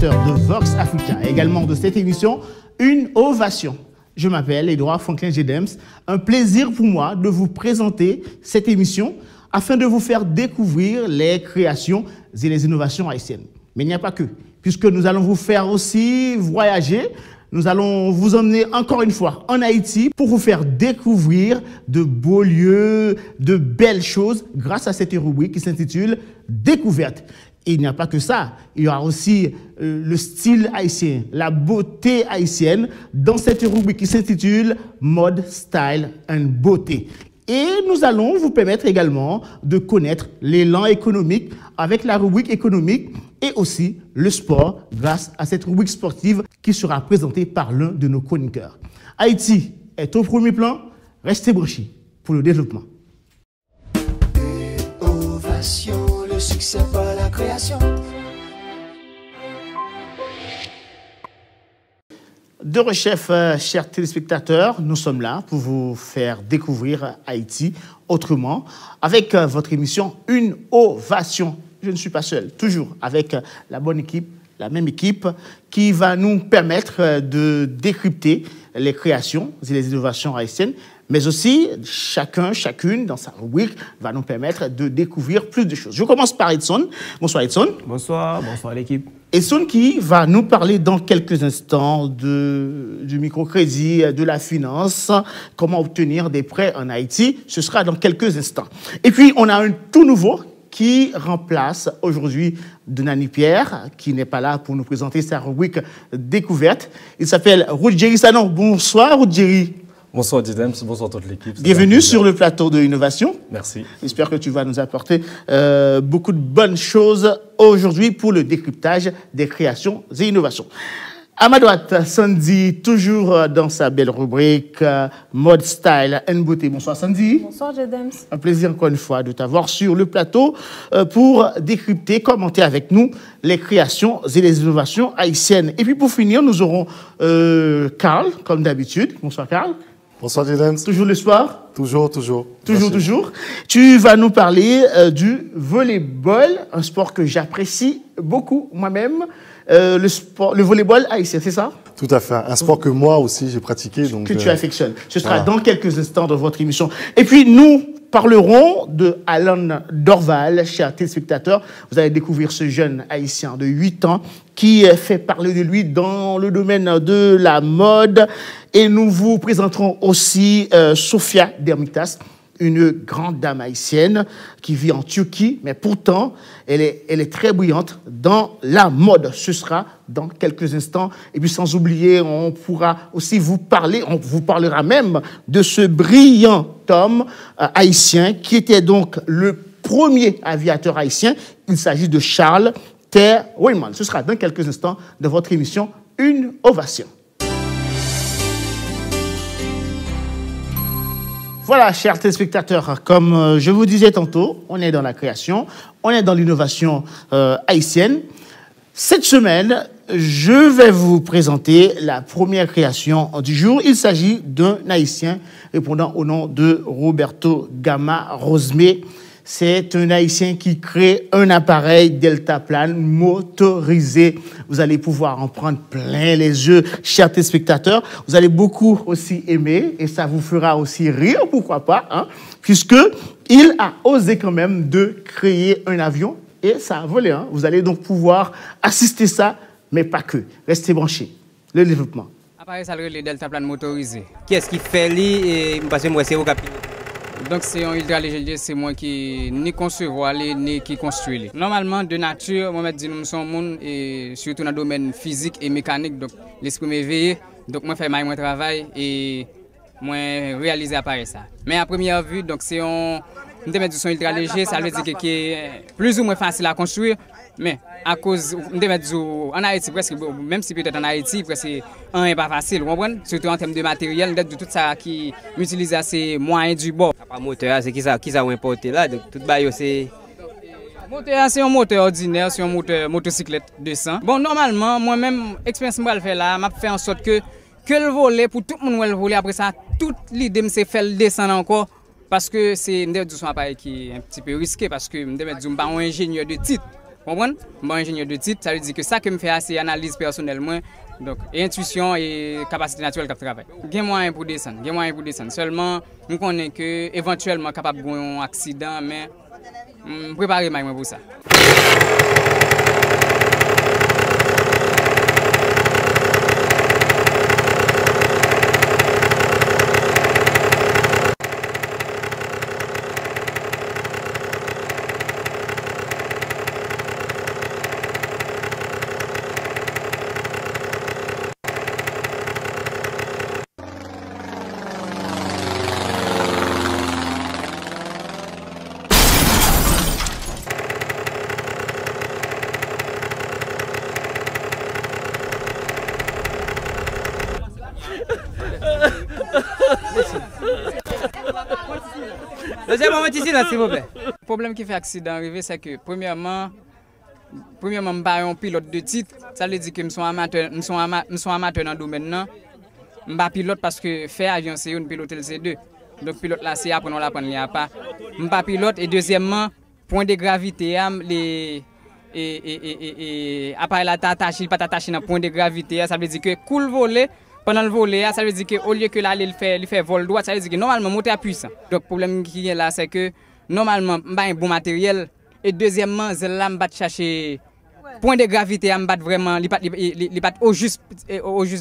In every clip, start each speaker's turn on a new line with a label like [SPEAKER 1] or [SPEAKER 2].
[SPEAKER 1] téléspectateurs de Vox Africa et également de cette émission, une ovation. Je m'appelle Edouard Franklin Gedems. Un plaisir pour moi de vous présenter cette émission afin de vous faire découvrir les créations et les innovations haïtiennes. Mais il n'y a pas que, puisque nous allons vous faire aussi voyager. Nous allons vous emmener encore une fois en Haïti pour vous faire découvrir de beaux lieux, de belles choses grâce à cette rubrique qui s'intitule Découverte. Et il n'y a pas que ça, il y aura aussi le style haïtien, la beauté haïtienne dans cette rubrique qui s'intitule Mode, Style and Beauté. Et nous allons vous permettre également de connaître l'élan économique avec la rubrique économique et aussi le sport grâce à cette rubrique sportive qui sera présentée par l'un de nos chroniqueurs. Haïti est au premier plan, restez branchés pour le développement.
[SPEAKER 2] Ovation, le succès par la création.
[SPEAKER 1] De rechef, chers téléspectateurs, nous sommes là pour vous faire découvrir Haïti autrement avec votre émission Une Ovation. Je ne suis pas seul, toujours avec la bonne équipe, la même équipe qui va nous permettre de décrypter les créations et les innovations haïtiennes, mais aussi chacune dans sa rubrique va nous permettre de découvrir plus de choses. Je commence par Edson. Bonsoir Edson.
[SPEAKER 3] Bonsoir l'équipe.
[SPEAKER 1] Edson qui va nous parler dans quelques instants du microcrédit, de la finance, comment obtenir des prêts en Haïti. Ce sera dans quelques instants. Et puis on a un tout nouveau qui remplace aujourd'hui Donani Pierre, qui n'est pas là pour nous présenter sa rubrique découverte. Il s'appelle Rudjeri Sanon. Bonsoir Rudjeri.
[SPEAKER 4] Bonsoir Gedems, bonsoir toute l'équipe.
[SPEAKER 1] Bienvenue sur le plateau de Innovation.
[SPEAKER 4] Merci.
[SPEAKER 1] J'espère que tu vas nous apporter beaucoup de bonnes choses aujourd'hui pour le décryptage des créations et innovations. À ma droite, Sandy, toujours dans sa belle rubrique Mode, Style and Beauté. Bonsoir Sandy.
[SPEAKER 5] Bonsoir Gedems.
[SPEAKER 1] Un plaisir encore une fois de t'avoir sur le plateau pour décrypter, commenter avec nous les créations et les innovations haïtiennes. Et puis pour finir, nous aurons Karl, comme d'habitude. Bonsoir Karl.
[SPEAKER 6] Bonsoir Gedems.
[SPEAKER 1] Toujours le soir?
[SPEAKER 6] Toujours.
[SPEAKER 1] Toujours. Tu vas nous parler du volleyball, un sport que j'apprécie beaucoup moi-même. Le volleyball haïtien, c'est ça?
[SPEAKER 6] Tout à fait. Un sport que moi aussi j'ai pratiqué. Donc,
[SPEAKER 1] que tu affectionnes. Ce sera
[SPEAKER 6] voilà.
[SPEAKER 1] dans quelques instants dans votre émission. Et puis nous parlerons de Alan Dorval, chers téléspectateurs. Vous allez découvrir ce jeune haïtien de 8 ans qui fait parler de lui dans le domaine de la mode. Et nous vous présenterons aussi Sophia Dermitas, une grande dame haïtienne qui vit en Turquie, mais pourtant, elle est très brillante dans la mode. Ce sera dans quelques instants. Et puis, sans oublier, on pourra aussi vous parler, on vous parlera même de ce brillant homme haïtien qui était donc le premier aviateur haïtien. Il s'agit de Charles Ter Weyman. Ce sera dans quelques instants de votre émission Une Ovation. Voilà, chers téléspectateurs, comme je vous disais tantôt, on est dans la création, on est dans l'innovation haïtienne. Cette semaine, je vais vous présenter la première création du jour. Il s'agit d'un Haïtien répondant au nom de Roberto Gama Rosmé. C'est un Haïtien qui crée un appareil deltaplane motorisé. Vous allez pouvoir en prendre plein les yeux, chers téléspectateurs. Vous allez beaucoup aussi aimer et ça vous fera aussi rire, pourquoi pas, hein, puisqu'il a osé quand même de créer un avion et ça a volé. Hein. Vous allez donc pouvoir assister ça, mais pas que. Restez branchés. Le développement.
[SPEAKER 3] Appareil ça le deltaplane motorisé. Qu'est-ce qui fait lui et parce que moi c'est au capitaine. Donc c'est un ultra léger, c'est moi qui ni concevoir ni qui construit. Normalement de nature, moi dit nous sommes monde et surtout dans le domaine physique et mécanique donc l'esprit m'éveillé. Donc moi fais mon travail et moi réaliser appareil ça. Mais à première vue donc c'est un son ultra léger, ça veut dire que est plus ou moins facile à construire. Mais à cause, en Haïti, presque, même si peut-être en Haïti, presque, un n'est pas facile, vous comprenez? Surtout en termes de matériel, de tout ça qui utilise ces moyens du bord.
[SPEAKER 7] Pas moteur, c'est qui ça importé là, donc tout bail c'est.
[SPEAKER 3] Moteur, c'est un moteur ordinaire, c'est un moteur motocyclette 200. Bon, normalement, moi-même, expérience que je fais là, je fais en sorte que le volet, pour tout le monde le voler, après ça, toute l'idée, c'est faire le descendre encore. Parce que c'est un appareil qui est un petit peu risqué, parce que je ne suis pas un ingénieur de titre. Comprenez? Bon ingénieur de titre, ça veut dire que ça que me fait c'est analyse personnellement. Donc, intuition et capacité naturelle de travail. Il y a moyen pour descendre. Seulement, nous connaissons que éventuellement capable d'avoir un accident, mais préparez-moi pour ça.
[SPEAKER 7] Deuxième moment ici, là, s'il vous plaît.
[SPEAKER 3] Le problème qui fait accident arrivé, c'est que premièrement, je suis un pilote de titre. Ça veut dire que je suis amateur dans le domaine. Je suis pilote parce que faire avion, c'est une pilote, c'est deux. Donc pilote là, c'est après on l'apprend, il n'y a pas. Je suis pilote. Et deuxièmement, point de gravité, les appareil là, il pas attaché dans point de gravité. Ça veut dire que cool voler. Pendant le volet, ça veut dire qu'au lieu que là, il fait vol droit, ça veut dire que normalement, monter à puissant. Donc, le problème qui est là, c'est que normalement, je un bon matériel. Et deuxièmement, je vais chercher point de gravité, je vais vraiment, il pas au juste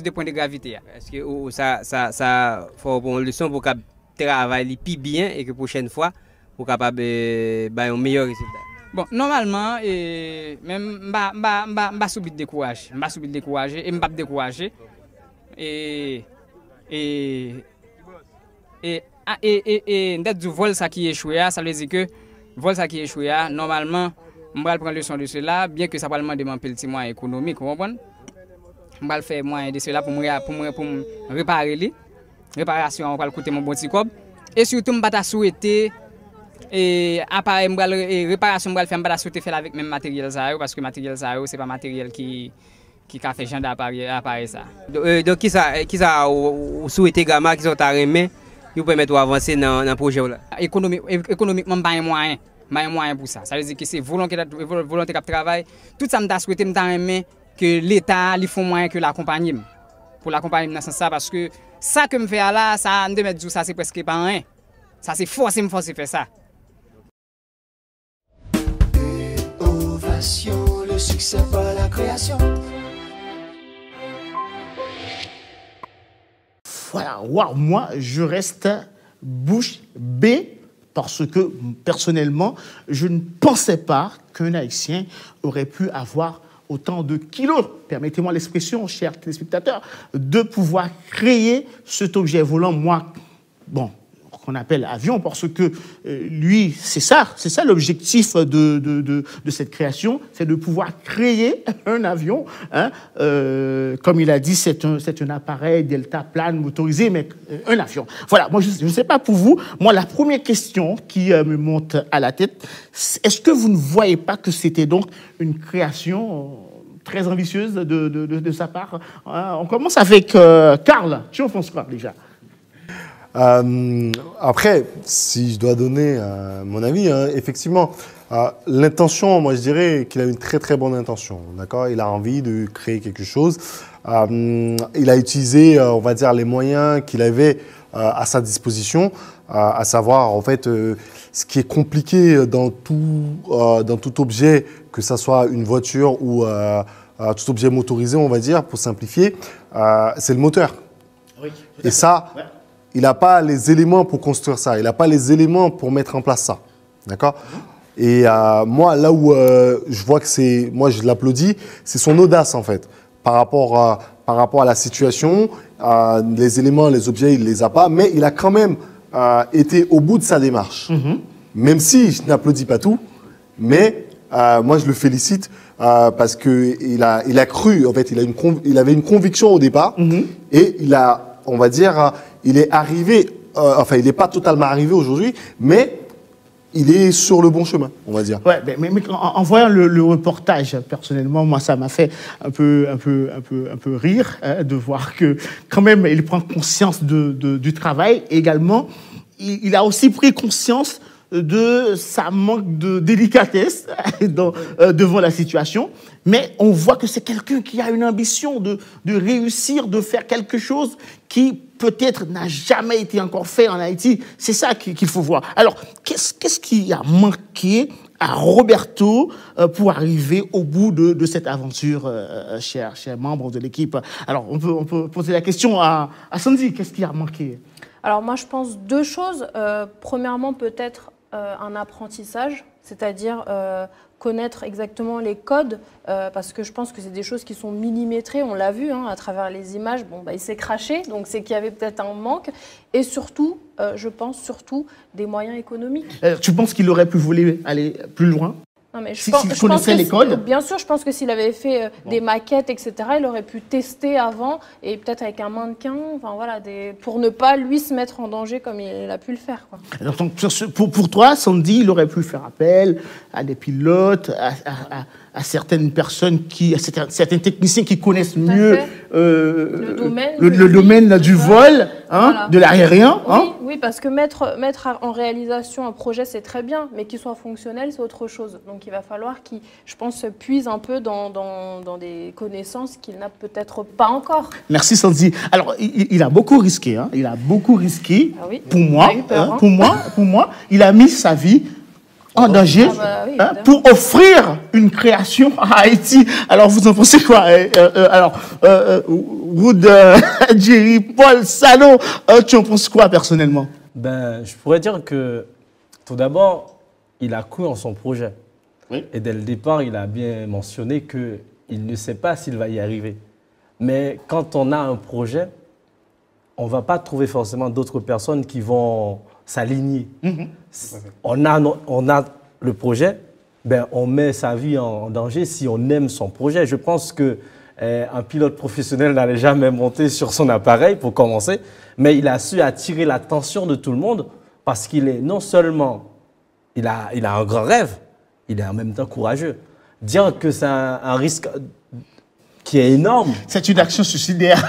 [SPEAKER 3] des points de gravité.
[SPEAKER 7] Est-ce que ça faut une leçon pour travailler plus bien et que la prochaine fois, pour capable un meilleur résultat?
[SPEAKER 3] Bon, normalement, même je suis subit découragé. Je suis découragé et je ne suis pas découragé. Et du vol ça qui échoué, ça veut dire que vol ça qui échoué, normalement, je vais prendre leçon de cela, bien que ça va demander un petit moyen économique, vous comprenez? Je vais faire moyen de cela pour me réparer les réparation, on va coûter mon bon petit cob. Et surtout, je vais souhaiter et appareil réparation, je vais souhaiter faire avec même matériel ça parce que matériel ça c'est pas matériel qui a fait genre d'appareil ça.
[SPEAKER 7] Donc qui ça souhaité gamma qui sont arrêtés nous permettre d'avancer dans le projet là.
[SPEAKER 3] Économiquement pas moyen pour ça. Ça veut dire que c'est volonté de travail. Tout ça me souhaité que l'État lui font moyen que l'accompagner. Pour l'accompagner dans ce sens parce que ça que me fait là, ça me mettre ça c'est presque pas rien. Ça c'est forcé faire ça.
[SPEAKER 2] Ovation, le succès par la création.
[SPEAKER 1] Voilà, wow, moi, je reste bouche bée parce que, personnellement, je ne pensais pas qu'un Haïtien aurait pu avoir autant de kilos, permettez-moi l'expression, chers téléspectateurs, de pouvoir créer cet objet volant, moi, bon, qu'on appelle avion, parce que lui, c'est ça l'objectif de cette création, c'est de pouvoir créer un avion. Hein, comme il a dit, c'est un appareil deltaplane motorisé, mais un avion. Voilà, moi, je ne sais pas pour vous, moi, la première question qui me monte à la tête, est-ce que vous ne voyez pas que c'était donc une création très ambitieuse de sa part? On commence avec Karl. François, déjà.
[SPEAKER 6] Après, si je dois donner mon avis, hein, effectivement, l'intention, moi je dirais qu'il a une très très bonne intention, d'accord. Il a envie de créer quelque chose. Il a utilisé, on va dire, les moyens qu'il avait à sa disposition, à savoir en fait ce qui est compliqué dans tout objet, que ça soit une voiture ou tout objet motorisé, on va dire, pour simplifier, c'est le moteur. Oui, et ça. Ouais. Il n'a pas les éléments pour construire ça, il n'a pas les éléments pour mettre en place ça, d'accord. Et moi, là où je vois que c'est, moi je l'applaudis, c'est son audace en fait, par rapport à la situation, les éléments, les objets, il ne les a pas, mais il a quand même été au bout de sa démarche. Même si je n'applaudis pas tout, mais moi je le félicite parce qu'il a cru, en fait, il avait une conviction au départ et il a, on va dire, il est arrivé, enfin il n'est pas totalement arrivé aujourd'hui, mais il est sur le bon chemin, on va dire.
[SPEAKER 1] Ouais, mais en voyant le reportage, personnellement, moi ça m'a fait un peu rire hein, de voir que quand même il prend conscience du travail. Et également, il a aussi pris conscience de sa manque de délicatesse devant la situation, mais on voit que c'est quelqu'un qui a une ambition de réussir, de faire quelque chose qui peut-être n'a jamais été encore fait en Haïti. C'est ça qu'il faut voir. Alors, qu'est-ce qui a manqué à Roberto pour arriver au bout de cette aventure, chers membres de l'équipe? Alors, on peut poser la question à Sandy. Qu'est-ce qui a manqué?
[SPEAKER 5] Alors moi, je pense deux choses. Premièrement, peut-être un apprentissage, c'est-à-dire connaître exactement les codes, parce que je pense que c'est des choses qui sont millimétrées, on l'a vu à travers les images. Bon, il s'est craché, donc c'est qu'il y avait peut-être un manque. Et surtout, je pense surtout des moyens économiques.
[SPEAKER 1] Tu penses qu'il aurait pu vouloir aller plus loin?
[SPEAKER 5] Non, mais
[SPEAKER 1] s'il connaissait les codes?
[SPEAKER 5] Bien sûr, je pense que s'il avait fait des maquettes, etc., il aurait pu tester avant, et peut-être avec un mannequin, enfin, voilà, pour ne pas, lui, se mettre en danger comme il a pu le faire, quoi.
[SPEAKER 1] Alors, donc, pour toi, Sandy, il aurait pu faire appel à des pilotes, à certaines personnes, à certains techniciens qui connaissent mieux le domaine du vol, voilà. De l'aérien.
[SPEAKER 5] Oui, parce que mettre en réalisation un projet, c'est très bien, mais qu'il soit fonctionnel, c'est autre chose. Donc il va falloir qu'il, je pense, puise un peu dans des connaissances qu'il n'a peut-être pas encore.
[SPEAKER 1] Merci Sandy. Alors, il a beaucoup risqué. Il a beaucoup risqué.
[SPEAKER 5] Ah oui.
[SPEAKER 1] Pour moi, il a mis sa vie en danger pour offrir une création à Haïti. Alors, vous en pensez quoi? Wood, Jerry, Paul, Sano, tu en penses quoi personnellement?
[SPEAKER 4] Je pourrais dire que, tout d'abord, il a cru en son projet. Oui. Et dès le départ, il a bien mentionné qu'il ne sait pas s'il va y arriver. Mais quand on a un projet, on ne va pas trouver forcément d'autres personnes qui vont s'aligner. On a le projet, on met sa vie en danger si on aime son projet. Je pense qu'un pilote professionnel n'allait jamais monter sur son appareil pour commencer, mais il a su attirer l'attention de tout le monde parce qu'il est non seulement, il a un grand rêve, il est en même temps courageux. Dire que c'est un risque qui est énorme.
[SPEAKER 1] C'est une action suicidaire.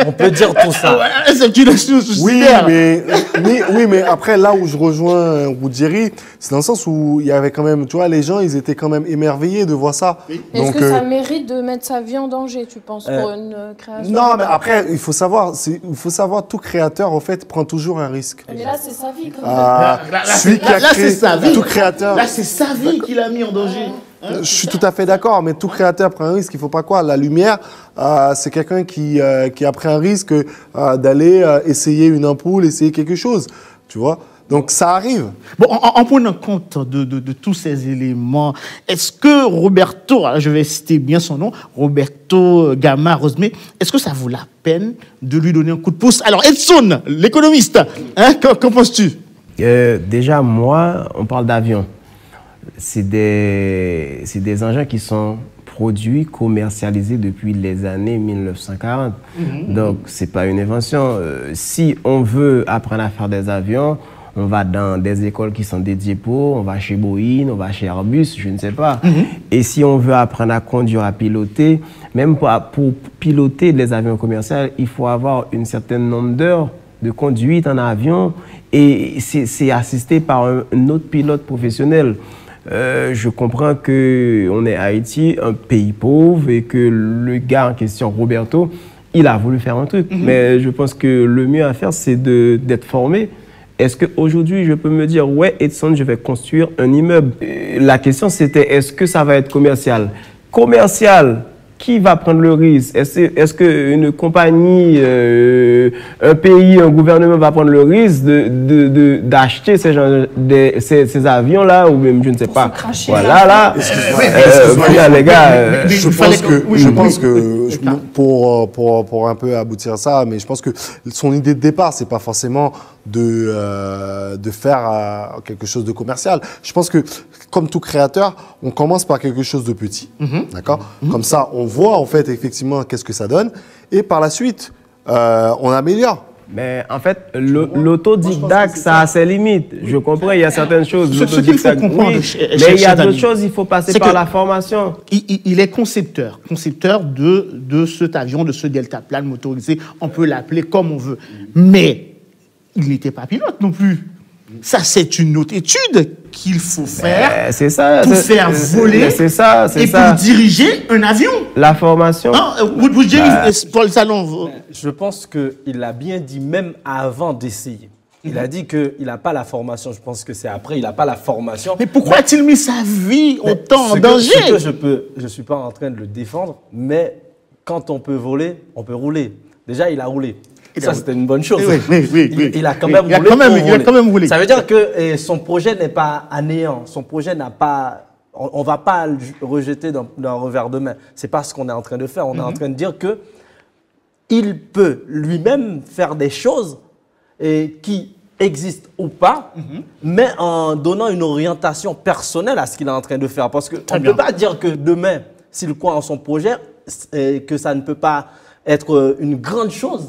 [SPEAKER 4] On peut dire tout ça.
[SPEAKER 1] C'est une action suicidaire.
[SPEAKER 6] Oui, mais après, là où je rejoins Woodjerry, c'est dans le sens où il y avait quand même, tu vois, les gens, ils étaient quand même émerveillés de voir ça.
[SPEAKER 5] Oui. Est-ce que ça mérite de mettre sa vie en danger, tu penses, pour une création?
[SPEAKER 6] Non, mais après, il faut savoir, tout créateur, en fait, prend toujours un risque.
[SPEAKER 5] Mais là, c'est sa vie, quand même.
[SPEAKER 6] Celui qui a créé, tout créateur.
[SPEAKER 1] Là, c'est sa vie qu'il a mis en danger.
[SPEAKER 6] Je suis tout à fait d'accord, mais tout créateur prend un risque. Il ne faut pas quoi? La lumière, c'est quelqu'un qui a pris un risque d'aller essayer une ampoule, essayer quelque chose, tu vois. Donc ça arrive.
[SPEAKER 1] Bon, en prenant compte de tous ces éléments, est-ce que Roberto, je vais citer bien son nom, Roberto Gama Rosme, est-ce que ça vaut la peine de lui donner un coup de pouce? Alors Edson, l'économiste, qu'en penses-tu?
[SPEAKER 8] Déjà, moi, on parle d'avion. C'est des engins qui sont produits, commercialisés depuis les années 1940. Donc, ce n'est pas une invention. Si on veut apprendre à faire des avions, on va dans des écoles qui sont dédiées pour, on va chez Boeing, on va chez Airbus, je ne sais pas. Et si on veut apprendre à conduire, à piloter, même pour piloter les avions commerciaux, il faut avoir un certain nombre d'heures de conduite en avion et c'est assisté par un autre pilote professionnel. Je comprends qu'on est Haïti, un pays pauvre, et que le gars en question, Roberto, il a voulu faire un truc. Mais je pense que le mieux à faire, c'est d'être formé. Est-ce qu'aujourd'hui, je peux me dire, ouais, Edson, je vais construire un immeuble? La question, c'était, est-ce que ça va être commercial? Commercial, qui va prendre le risque? Est-ce qu'une compagnie, un pays, un gouvernement va prendre le risque d'acheter ces avions-là, ou même, je ne sais pas. Voilà, là. Excusez-moi, les gars.
[SPEAKER 6] Je pense que pour un peu aboutir à ça, mais je pense que son idée de départ, c'est pas forcément de faire quelque chose de commercial. Je pense que, comme tout créateur, on commence par quelque chose de petit, d'accord? Comme ça, on voit en fait effectivement qu'est-ce que ça donne, et par la suite, on améliore.
[SPEAKER 8] Mais en fait, l'autodidacte, ça a ses limites. Je comprends, il y a certaines choses.
[SPEAKER 1] Ce qu'il faut comprendre,
[SPEAKER 8] mais il y a d'autres choses, il faut passer par la formation.
[SPEAKER 1] Il est concepteur de cet avion, de ce deltaplane motorisé. On peut l'appeler comme on veut. Mais il n'était pas pilote non plus. Ça, c'est une autre étude qu'il faut faire
[SPEAKER 8] C'est ça.
[SPEAKER 1] pour faire voler
[SPEAKER 8] C'est ça.
[SPEAKER 1] et pour diriger un avion.
[SPEAKER 8] La formation.
[SPEAKER 1] Vous dirigez, Paul Salon.
[SPEAKER 4] Je pense qu'il l'a bien dit même avant d'essayer. Il a dit qu'il n'a pas la formation. Je pense que c'est après, il n'a pas la formation.
[SPEAKER 1] Mais pourquoi a-t-il mis sa vie autant en danger?
[SPEAKER 4] Je ne suis pas en train de le défendre, mais quand on peut voler, on peut rouler. Déjà, il a roulé. Ça, c'était une bonne chose.
[SPEAKER 1] Oui.
[SPEAKER 4] Il a quand même roulé.
[SPEAKER 1] Il a quand même roulé.
[SPEAKER 4] Ça veut dire que son projet n'est pas à néant. Son projet n'a pas... On ne va pas le rejeter d'un revers de main. Ce n'est pas ce qu'on est en train de faire. On est en train de dire qu'il peut lui-même faire des choses qui existent ou pas, mais en donnant une orientation personnelle à ce qu'il est en train de faire. Parce qu'on ne peut pas dire que demain, s'il croit en son projet, que ça ne peut pas être une grande chose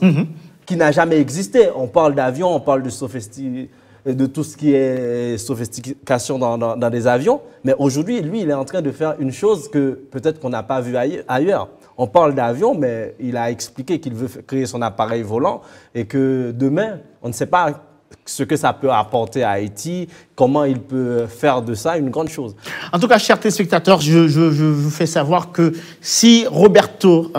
[SPEAKER 4] qui n'a jamais existé. On parle d'avions, on parle de tout ce qui est sophistication dans des avions, mais aujourd'hui, lui, il est en train de faire une chose que peut-être qu'on n'a pas vue ailleurs. On parle d'avion, mais il a expliqué qu'il veut créer son appareil volant et que demain, on ne sait pas ce que ça peut apporter à Haïti, comment il peut faire de ça une grande chose.
[SPEAKER 1] En tout cas, chers téléspectateurs, je vous fais savoir que si Roberto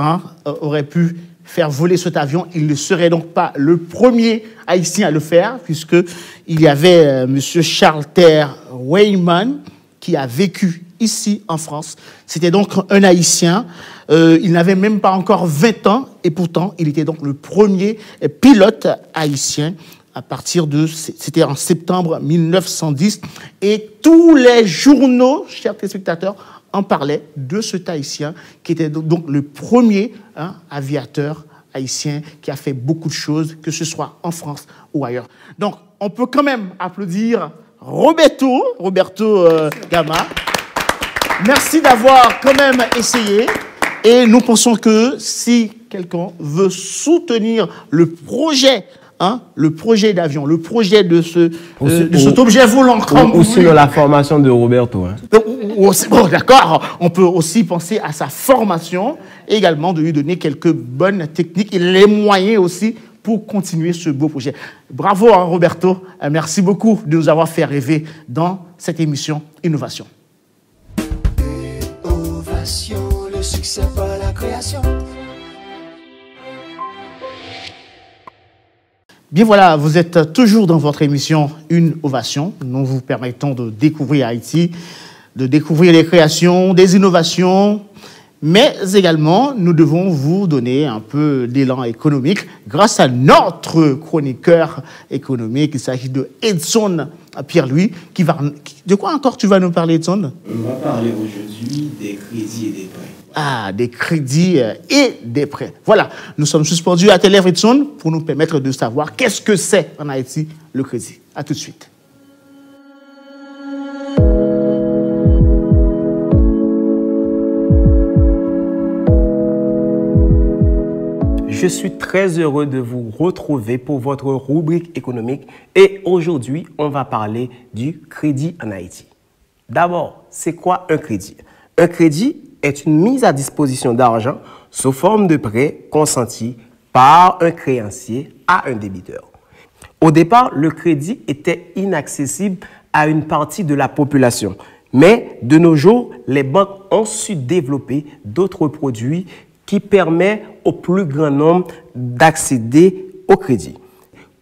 [SPEAKER 1] aurait pu faire voler cet avion, il ne serait donc pas le premier Haïtien à le faire, puisqu'il y avait M. Charles Terre Weyman qui a vécu ici en France. C'était donc un Haïtien. Il n'avait même pas encore 20 ans et pourtant, il était donc le premier pilote haïtien à partir de... C'était en septembre 1910. Et tous les journaux, chers téléspectateurs, en parlaient de cet Haïtien qui était donc le premier aviateur haïtien qui a fait beaucoup de choses, que ce soit en France ou ailleurs. Donc, on peut quand même applaudir Roberto Gama. Merci d'avoir quand même essayé. Et nous pensons que si quelqu'un veut soutenir le projet d'avion, le projet de cet objet volant.
[SPEAKER 8] Ou sur la formation de Roberto.
[SPEAKER 1] Bon, d'accord, on peut aussi penser à sa formation et également de lui donner quelques bonnes techniques et les moyens aussi pour continuer ce beau projet. Bravo Roberto, merci beaucoup de nous avoir fait rêver dans cette émission Innovation.
[SPEAKER 2] Innovation, le succès par la création.
[SPEAKER 1] Bien voilà, vous êtes toujours dans votre émission Une Ovation. Nous vous permettons de découvrir Haïti, de découvrir les créations, des innovations, mais également nous devons vous donner un peu d'élan économique grâce à notre chroniqueur économique. Il s'agit de Edson Pierre-Louis. De quoi encore tu vas nous parler, Edson?
[SPEAKER 8] On va parler aujourd'hui des crédits et des prêts.
[SPEAKER 1] Ah, des crédits et des prêts. Voilà, nous sommes suspendus à Télèvres Edson pour nous permettre de savoir qu'est-ce que c'est en Haïti, le crédit. À tout de suite.
[SPEAKER 8] Je suis très heureux de vous retrouver pour votre rubrique économique et aujourd'hui, on va parler du crédit en Haïti. D'abord, c'est quoi un crédit? Un crédit est une mise à disposition d'argent sous forme de prêt consenti par un créancier à un débiteur. Au départ, le crédit était inaccessible à une partie de la population. Mais de nos jours, les banques ont su développer d'autres produits qui permettent au plus grand nombre d'accéder au crédit,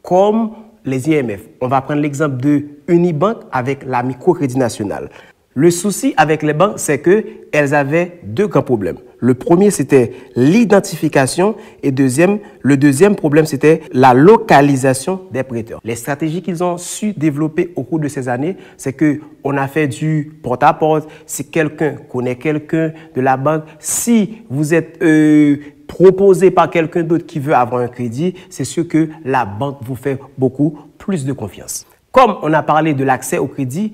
[SPEAKER 8] comme les IMF. On va prendre l'exemple de Unibank avec la microcrédit national. Le souci avec les banques, c'est qu'elles avaient deux grands problèmes. Le premier, c'était l'identification et le deuxième problème, c'était la localisation des prêteurs. Les stratégies qu'ils ont su développer au cours de ces années, c'est qu'on a fait du porte-à-porte. Si quelqu'un connaît quelqu'un de la banque, si vous êtes proposé par quelqu'un d'autre qui veut avoir un crédit, c'est sûr que la banque vous fait beaucoup plus de confiance. Comme on a parlé de l'accès au crédit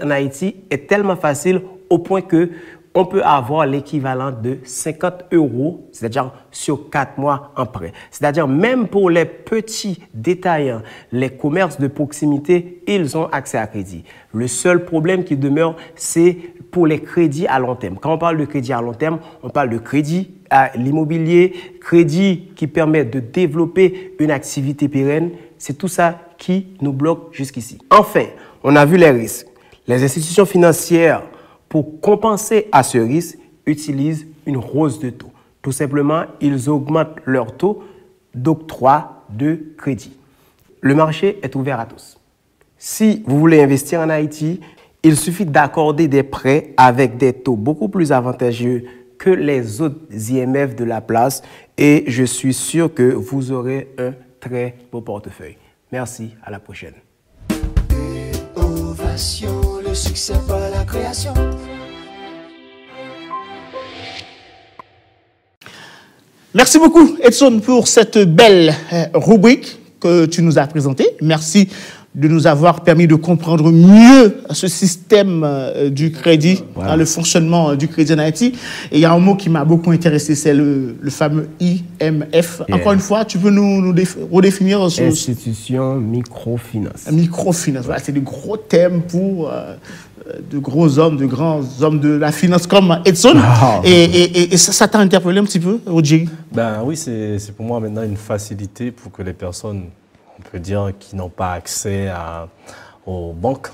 [SPEAKER 8] en Haïti est tellement facile au point que on peut avoir l'équivalent de 50 €, c'est-à-dire sur 4 mois en prêt. C'est-à-dire même pour les petits détaillants, les commerces de proximité, ils ont accès à crédit. Le seul problème qui demeure, c'est pour les crédits à long terme. Quand on parle de crédit à long terme, on parle de crédit à l'immobilier, crédit qui permet de développer une activité pérenne. C'est tout ça qui nous bloque jusqu'ici. Enfin, on a vu les risques. Les institutions financières, pour compenser à ce risque, utilisent une hausse de taux. Tout simplement, ils augmentent leur taux d'octroi de crédit. Le marché est ouvert à tous. Si vous voulez investir en Haïti, il suffit d'accorder des prêts avec des taux beaucoup plus avantageux que les autres IMF de la place et je suis sûr que vous aurez un très beau portefeuille. Merci, à la prochaine.
[SPEAKER 2] Ovation, le succès par la création.
[SPEAKER 1] Merci beaucoup, Edson, pour cette belle rubrique que tu nous as présentée. Merci de nous avoir permis de comprendre mieux ce système du crédit, le fonctionnement du crédit en Haïti. Et il y a un mot qui m'a beaucoup intéressé, c'est le fameux IMF. Encore une fois, tu peux nous redéfinir ce...
[SPEAKER 8] Institution microfinance.
[SPEAKER 1] Microfinance, voilà, c'est des gros thèmes pour de gros hommes, de grands hommes de la finance comme Edson. Et ça t'a interpellé un petit peu, Roger?
[SPEAKER 4] Ben oui, c'est pour moi maintenant une facilité pour que les personnes, on peut dire, qui n'ont pas accès aux banques,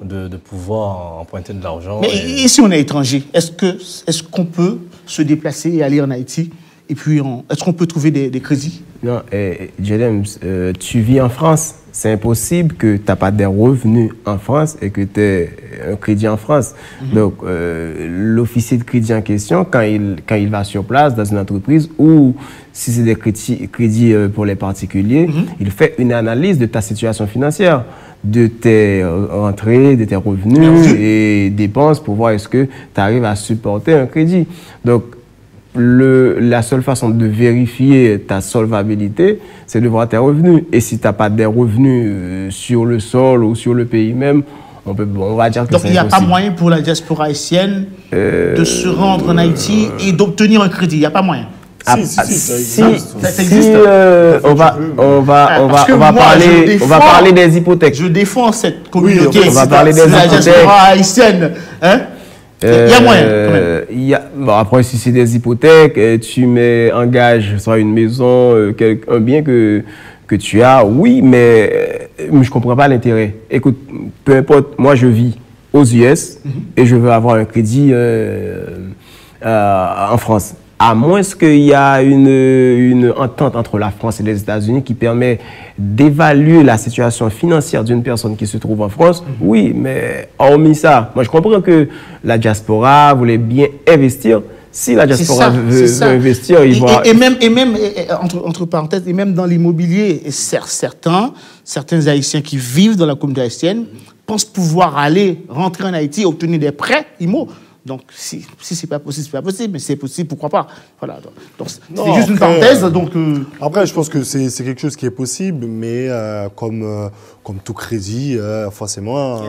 [SPEAKER 4] de pouvoir emprunter de l'argent.
[SPEAKER 1] Mais et si on est étranger, est-ce qu'on peut se déplacer et aller en Haïti? Et puis, est-ce qu'on peut trouver des crédits?
[SPEAKER 8] Non, James, tu vis en France. C'est impossible que tu n'as pas des revenus en France et que tu aies un crédit en France. Donc, l'officier de crédit en question, quand il va sur place dans une entreprise ou si c'est des crédits pour les particuliers, il fait une analyse de ta situation financière, de tes rentrées, de tes revenus et dépenses pour voir est-ce que tu arrives à supporter un crédit. Donc, la seule façon de vérifier ta solvabilité, c'est de voir tes revenus. Et si tu n'as pas des revenus sur le sol ou sur le pays même, on va dire que
[SPEAKER 1] donc il n'y a pas moyen pour la diaspora haïtienne de se rendre en Haïti et d'obtenir un crédit. Il n'y a pas moyen.
[SPEAKER 8] Si on va parler des hypothèques.
[SPEAKER 1] Je défends cette communauté.
[SPEAKER 8] On va parler des
[SPEAKER 1] la diaspora haïtienne. Hein? Il y a moyen, quand même.
[SPEAKER 8] Bon, après, si c'est des hypothèques, tu engages soit une maison, un bien que tu as, oui, mais je ne comprends pas l'intérêt. Écoute, peu importe, moi je vis aux US et je veux avoir un crédit en France. À moins qu'il y a une entente entre la France et les États-Unis qui permet d'évaluer la situation financière d'une personne qui se trouve en France, oui, mais hormis ça, moi je comprends que la diaspora voulait bien investir. Si la diaspora veut investir, il va...
[SPEAKER 1] Et même entre parenthèses, et même dans l'immobilier, certains Haïtiens qui vivent dans la communauté haïtienne pensent pouvoir rentrer en Haïti et obtenir des prêts IMO. Donc, si ce n'est pas possible, ce n'est pas possible, mais c'est possible, pourquoi pas. Voilà. Donc c'est juste une parenthèse. Donc,
[SPEAKER 6] Après, je pense que c'est quelque chose qui est possible, mais comme tout crédit, forcément,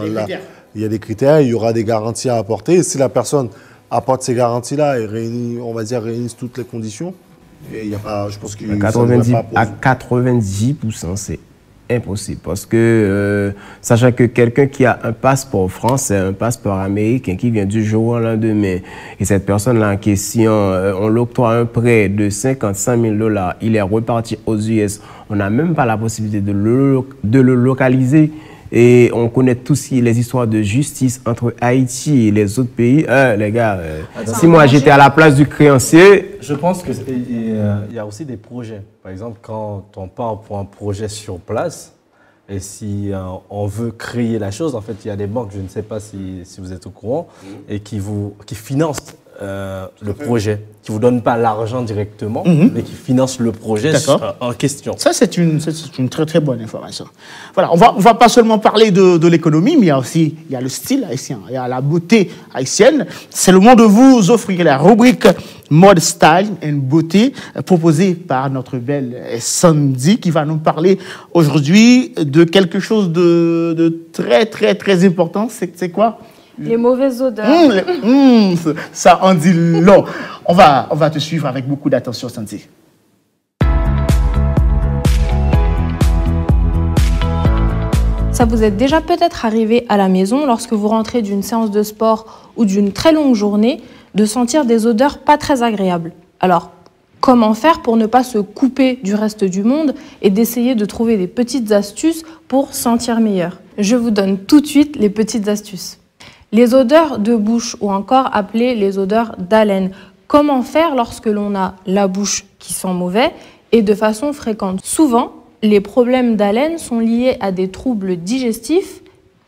[SPEAKER 6] il y a des critères, il y aura des garanties à apporter. Et si la personne apporte ces garanties-là et réunit toutes les conditions, il y a pas, je pense que
[SPEAKER 8] 90%, c'est impossible parce que, sachant que quelqu'un qui a un passeport français, un passeport américain qui vient du jour au lendemain, et cette personne-là en question, on l'octroie un prêt de 50 100 000 $, il est reparti aux US, on n'a même pas la possibilité de le localiser. Et on connaît tous les histoires de justice entre Haïti et les autres pays. Les gars, si moi j'étais à la place du créancier...
[SPEAKER 4] Je pense qu'il y a aussi des projets. Par exemple, quand on part pour un projet sur place, et si on veut créer la chose, en fait, il y a des banques, je ne sais pas si vous êtes au courant, et qui financent le projet, qui ne vous donnent pas l'argent directement, mais qui financent le projet en question.
[SPEAKER 1] Ça, c'est une très très bonne information. Voilà, on va pas seulement parler de l'économie, mais il y a le style haïtien, il y a la beauté haïtienne. C'est le moment de vous offrir la rubrique Mode, Style and Beauté proposée par notre belle Sandy qui va nous parler aujourd'hui de quelque chose de très très très important. C'est quoi?
[SPEAKER 5] Les mauvaises odeurs.
[SPEAKER 1] Ça en dit long. On va te suivre avec beaucoup d'attention, Sandy.
[SPEAKER 5] Ça vous est déjà peut-être arrivé à la maison, lorsque vous rentrez d'une séance de sport ou d'une très longue journée, de sentir des odeurs pas très agréables. Alors, comment faire pour ne pas se couper du reste du monde et d'essayer de trouver des petites astuces pour sentir meilleur? Je vous donne tout de suite les petites astuces. Les odeurs de bouche, ou encore appelées les odeurs d'haleine. Comment faire lorsque l'on a la bouche qui sent mauvais et de façon fréquente? Souvent, les problèmes d'haleine sont liés à des troubles digestifs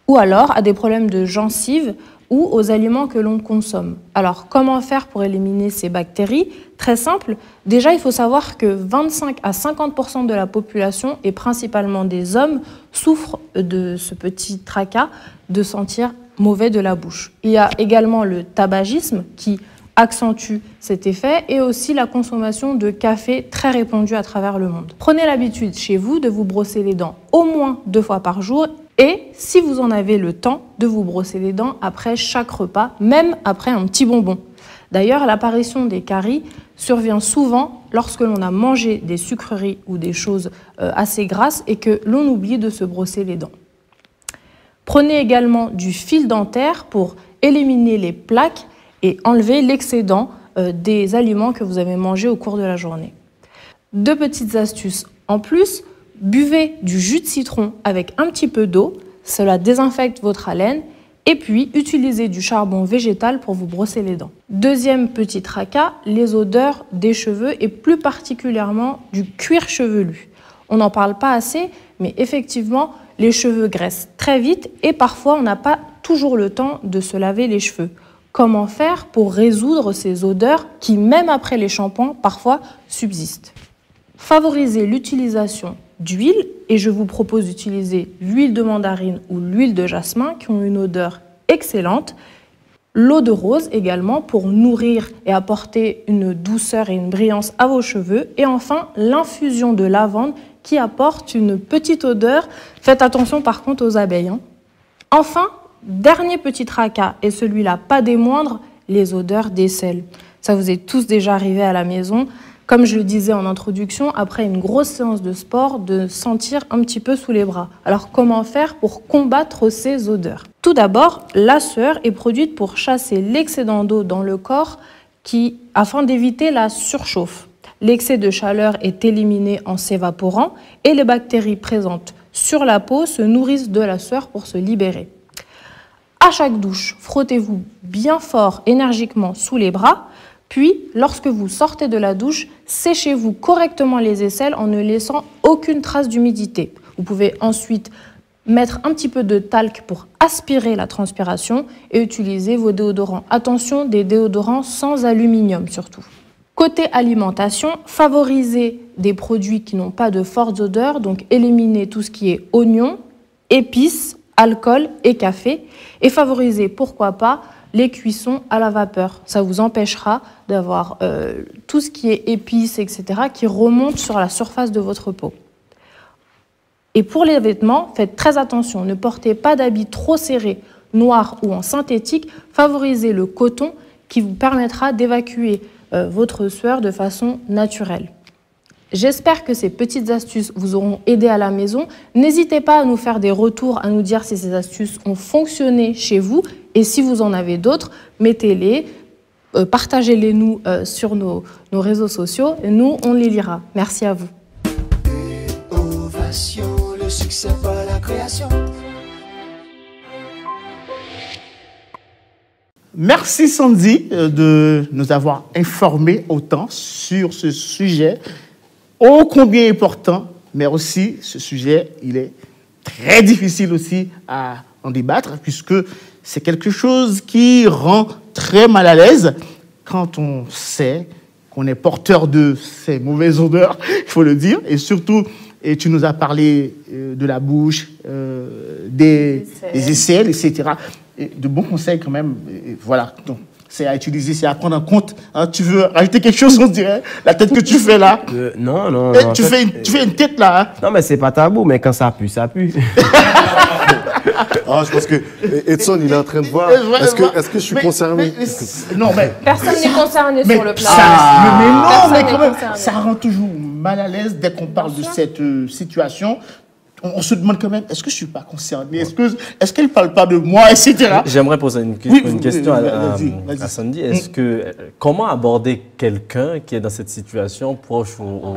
[SPEAKER 5] ou alors à des problèmes de gencives ou aux aliments que l'on consomme. Alors, comment faire pour éliminer ces bactéries? Très simple. Déjà, il faut savoir que 25 à 50% de la population, et principalement des hommes, souffrent de ce petit tracas de sentir mauvais de la bouche. Il y a également le tabagisme qui accentue cet effet et aussi la consommation de café très répandue à travers le monde. Prenez l'habitude chez vous de vous brosser les dents au moins 2 fois par jour et, si vous en avez le temps, de vous brosser les dents après chaque repas, même après un petit bonbon. D'ailleurs, l'apparition des caries survient souvent lorsque l'on a mangé des sucreries ou des choses assez grasses et que l'on oublie de se brosser les dents. Prenez également du fil dentaire pour éliminer les plaques et enlever l'excédent des aliments que vous avez mangés au cours de la journée. 2 petites astuces en plus, buvez du jus de citron avec un petit peu d'eau, cela désinfecte votre haleine, et puis utilisez du charbon végétal pour vous brosser les dents. Deuxième petit tracas, les odeurs des cheveux et plus particulièrement du cuir chevelu. On n'en parle pas assez, mais effectivement, les cheveux graissent très vite et parfois on n'a pas toujours le temps de se laver les cheveux. Comment faire pour résoudre ces odeurs qui, même après les shampoings, parfois subsistent? Favorisez l'utilisation d'huile, et je vous propose d'utiliser l'huile de mandarine ou l'huile de jasmin qui ont une odeur excellente. L'eau de rose également pour nourrir et apporter une douceur et une brillance à vos cheveux. Et enfin, l'infusion de lavande qui apporte une petite odeur. Faites attention par contre aux abeilles. Enfin, dernier petit tracas, et celui-là pas des moindres, les odeurs d'aisselle. Ça vous est tous déjà arrivé à la maison. Comme je le disais en introduction, après une grosse séance de sport, de sentir un petit peu sous les bras. Alors comment faire pour combattre ces odeurs? Tout d'abord, la sueur est produite pour chasser l'excédent d'eau dans le corps afin d'éviter la surchauffe. L'excès de chaleur est éliminé en s'évaporant et les bactéries présentes sur la peau se nourrissent de la sueur pour se libérer. À chaque douche, frottez-vous bien fort, énergiquement sous les bras. Puis, lorsque vous sortez de la douche, séchez-vous correctement les aisselles en ne laissant aucune trace d'humidité. Vous pouvez ensuite mettre un petit peu de talc pour aspirer la transpiration et utiliser vos déodorants. Attention, des déodorants sans aluminium surtout. Côté alimentation, favorisez des produits qui n'ont pas de fortes odeurs, donc éliminez tout ce qui est oignons, épices, alcool et café. Et favorisez, pourquoi pas, les cuissons à la vapeur. Ça vous empêchera d'avoir tout ce qui est épices, etc., qui remonte sur la surface de votre peau. Et pour les vêtements, faites très attention. Ne portez pas d'habits trop serrés, noirs ou en synthétique. Favorisez le coton qui vous permettra d'évacuer votre sueur de façon naturelle. J'espère que ces petites astuces vous auront aidé à la maison. N'hésitez pas à nous faire des retours, à nous dire si ces astuces ont fonctionné chez vous. Et si vous en avez d'autres, mettez-les, partagez-les nous sur nos réseaux sociaux. Et nous, on les lira. Merci à vous.
[SPEAKER 2] Ovation, le succès par la création.
[SPEAKER 1] Merci Sandy de nous avoir informés autant sur ce sujet ô combien important, mais aussi ce sujet, il est très difficile aussi à en débattre puisque c'est quelque chose qui rend très mal à l'aise quand on sait qu'on est porteur de ces mauvaises odeurs, il faut le dire, et surtout, et tu nous as parlé de la bouche, des aisselles, etc. Et de bons conseils quand même, et voilà. Donc, c'est à utiliser, c'est à prendre en compte. Hein, tu veux rajouter quelque chose, on dirait, la tête que tu fais là.
[SPEAKER 8] Non.
[SPEAKER 1] Tu fais une tête là. Hein.
[SPEAKER 8] Non, mais c'est pas tabou, mais quand ça pue, ça pue.
[SPEAKER 6] Je pense que Edson, il est en train de voir. Est-ce que je suis concerné?
[SPEAKER 1] Non, mais
[SPEAKER 5] personne n'est concerné sur le plateau.
[SPEAKER 1] Mais quand même, ça rend toujours mal à l'aise dès qu'on parle de cette situation. on se demande quand même, est-ce que je ne suis pas concerné? Est-ce qu'elle ne parle pas de moi, etc.
[SPEAKER 4] J'aimerais poser une question à Sandy. Comment aborder quelqu'un qui est dans cette situation, proche ou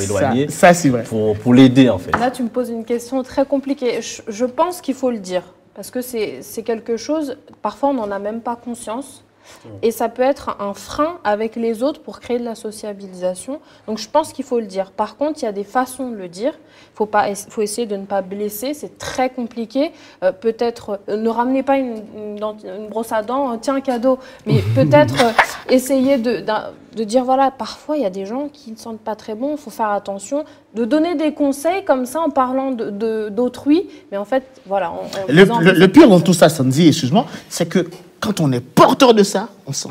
[SPEAKER 4] éloigné,
[SPEAKER 1] ça c'est vrai.
[SPEAKER 4] Pour l'aider en fait?
[SPEAKER 5] Là, tu me poses une question très compliquée. Je pense qu'il faut le dire, parce que c'est quelque chose, parfois on n'en a même pas conscience. Et ça peut être un frein avec les autres pour créer de la sociabilisation. Donc je pense qu'il faut le dire. Par contre, il y a des façons de le dire. Il faut essayer de ne pas blesser. C'est très compliqué. Peut-être ne ramenez pas une brosse à dents, tiens un cadeau. Mais peut-être essayer de dire voilà, parfois il y a des gens qui ne sentent pas très bon. Il faut faire attention. De donner des conseils comme ça en parlant d'autrui. Mais en fait, voilà.
[SPEAKER 1] Le pire dans tout ça, Sandy, excuse-moi, c'est que quand on est porteur de ça, on ne s'en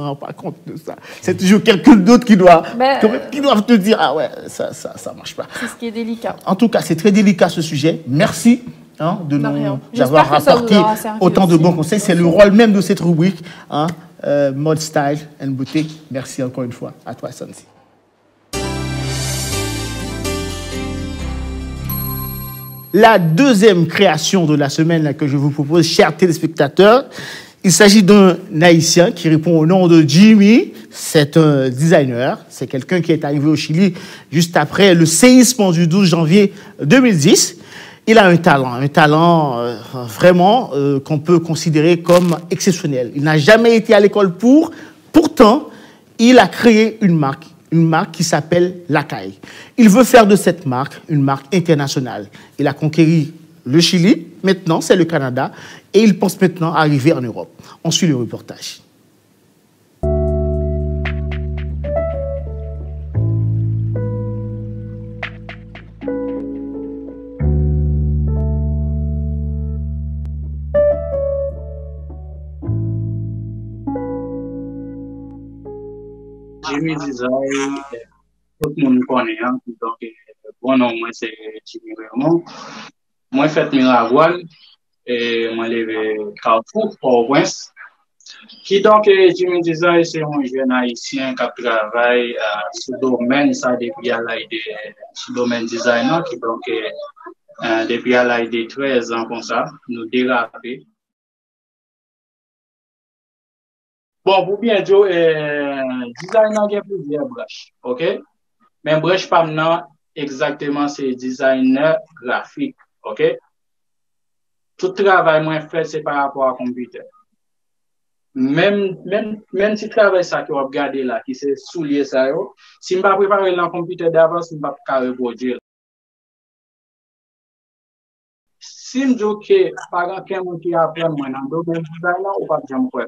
[SPEAKER 1] rend pas compte de ça. C'est toujours quelqu'un d'autre qui doit te dire « Ah ouais, ça ne marche pas ».
[SPEAKER 5] C'est ce qui est délicat.
[SPEAKER 1] En tout cas, c'est très délicat ce sujet. Merci de nous avoir apporté autant de bons conseils. C'est le rôle même de cette rubrique, mode, style and beauté. Merci encore une fois à toi, Sandy. La deuxième création de la semaine que je vous propose, chers téléspectateurs, il s'agit d'un Haïtien qui répond au nom de Jimmy. C'est un designer. C'est quelqu'un qui est arrivé au Chili juste après le séisme du 12 janvier 2010. Il a un talent vraiment qu'on peut considérer comme exceptionnel. Il n'a jamais été à l'école pourtant, il a créé une marque qui s'appelle Lacaille. Il veut faire de cette marque une marque internationale. Il a conquéri le Chili, maintenant c'est le Canada, et il pense maintenant arriver en Europe. On suit le reportage.
[SPEAKER 9] Jimmy Design, tout le monde connaît, donc bon nom, moi c'est Jimmy Raymond. Moi j'ai fait Miravoile et moi levé Carrefour, Port-au-Prince. Qui donc Jimmy Design, c'est un jeune haïtien qui travaille sur le domaine, ça depuis à l'âge de domaine designer, qui donc depuis à l'âge de 13 ans comme ça, nous déraper. Bon, pour bien dire, designer a plusieurs branches, ok? Mais branche pas maintenant exactement c'est designer graphique, ok? Tout travail moi fait c'est par rapport à computer. Même si travail ça que vous regardez là, qui c'est soulier ça yo, si je pas préparer dans computer d'avance, je ne peux pas reproduire. Si je dis que par exemple qui apprend moi dans le domaine design là, ou pas jamais quoi.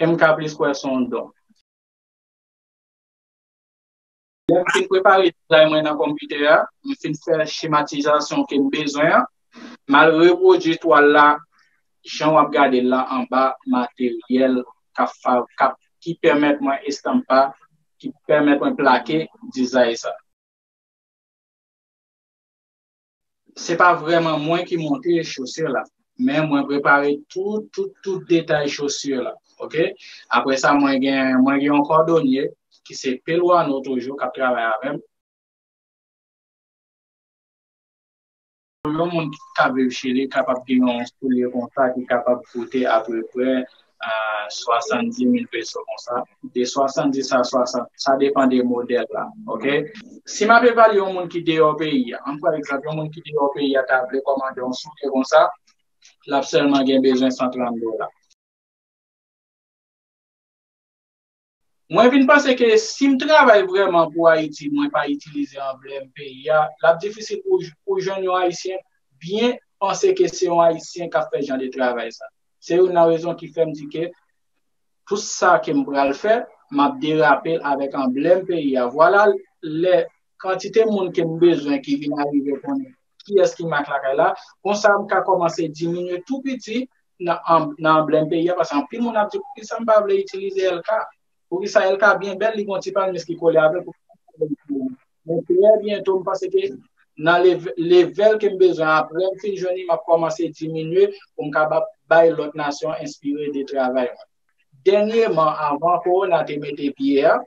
[SPEAKER 9] MK plus quoi son don. Je prépare le design dans le computer, je fais faire schématisation que j'ai besoin, mal reproduire toile là, j'en vais regarder là en bas matériel qui permet moi estamper, qui permet moi plaquer design ça. C'est pas vraiment moi qui monte les chaussures là, mais moi préparer tout détail chaussures là. OK? Après ça, moi, j'ai un cordonnier qui c'est Pelouano toujours, qui travaille avec. Le monde qui veut chez lui, capable de gagner tous les contacts, qui est capable de coûter à peu près 70 000 pesos comme ça. De 70 à 60, ça dépend des modèles là. OK? Si je peux parler au monde qui est au pays, par exemple, un monde qui est au pays a tablé commander un soulier comme ça, là, seulement il a besoin de $130. Moi, je pense que si je travaille vraiment pour Haïti, moi, pas utiliser emblème pays, la difficile pour les jeunes haïtiens bien penser que c'est un haïtien qui a fait ce genre de travail. C'est une raison qui fait me dire que tout ça que je vais faire, je déraper avec emblème pays. Voilà les quantités de monde qui ont besoin qui viennent arriver pour nous. Qui est-ce qui m'a claqué là? Comme ça, je vais commencer à diminuer tout petit dans l'emblème pays parce que tout le monde a dit que ça ne va pas utiliser le cas. Pour que ça ait bien belle, ils vont pas mais ce qui colle avec. Mais très bientôt, parce que dans les levels que j'ai besoin, après, fin de journée, m'a commencé à diminuer pour que l'autre nation inspirée de travail. Dernièrement, avant Corona, tu mettais Pierre,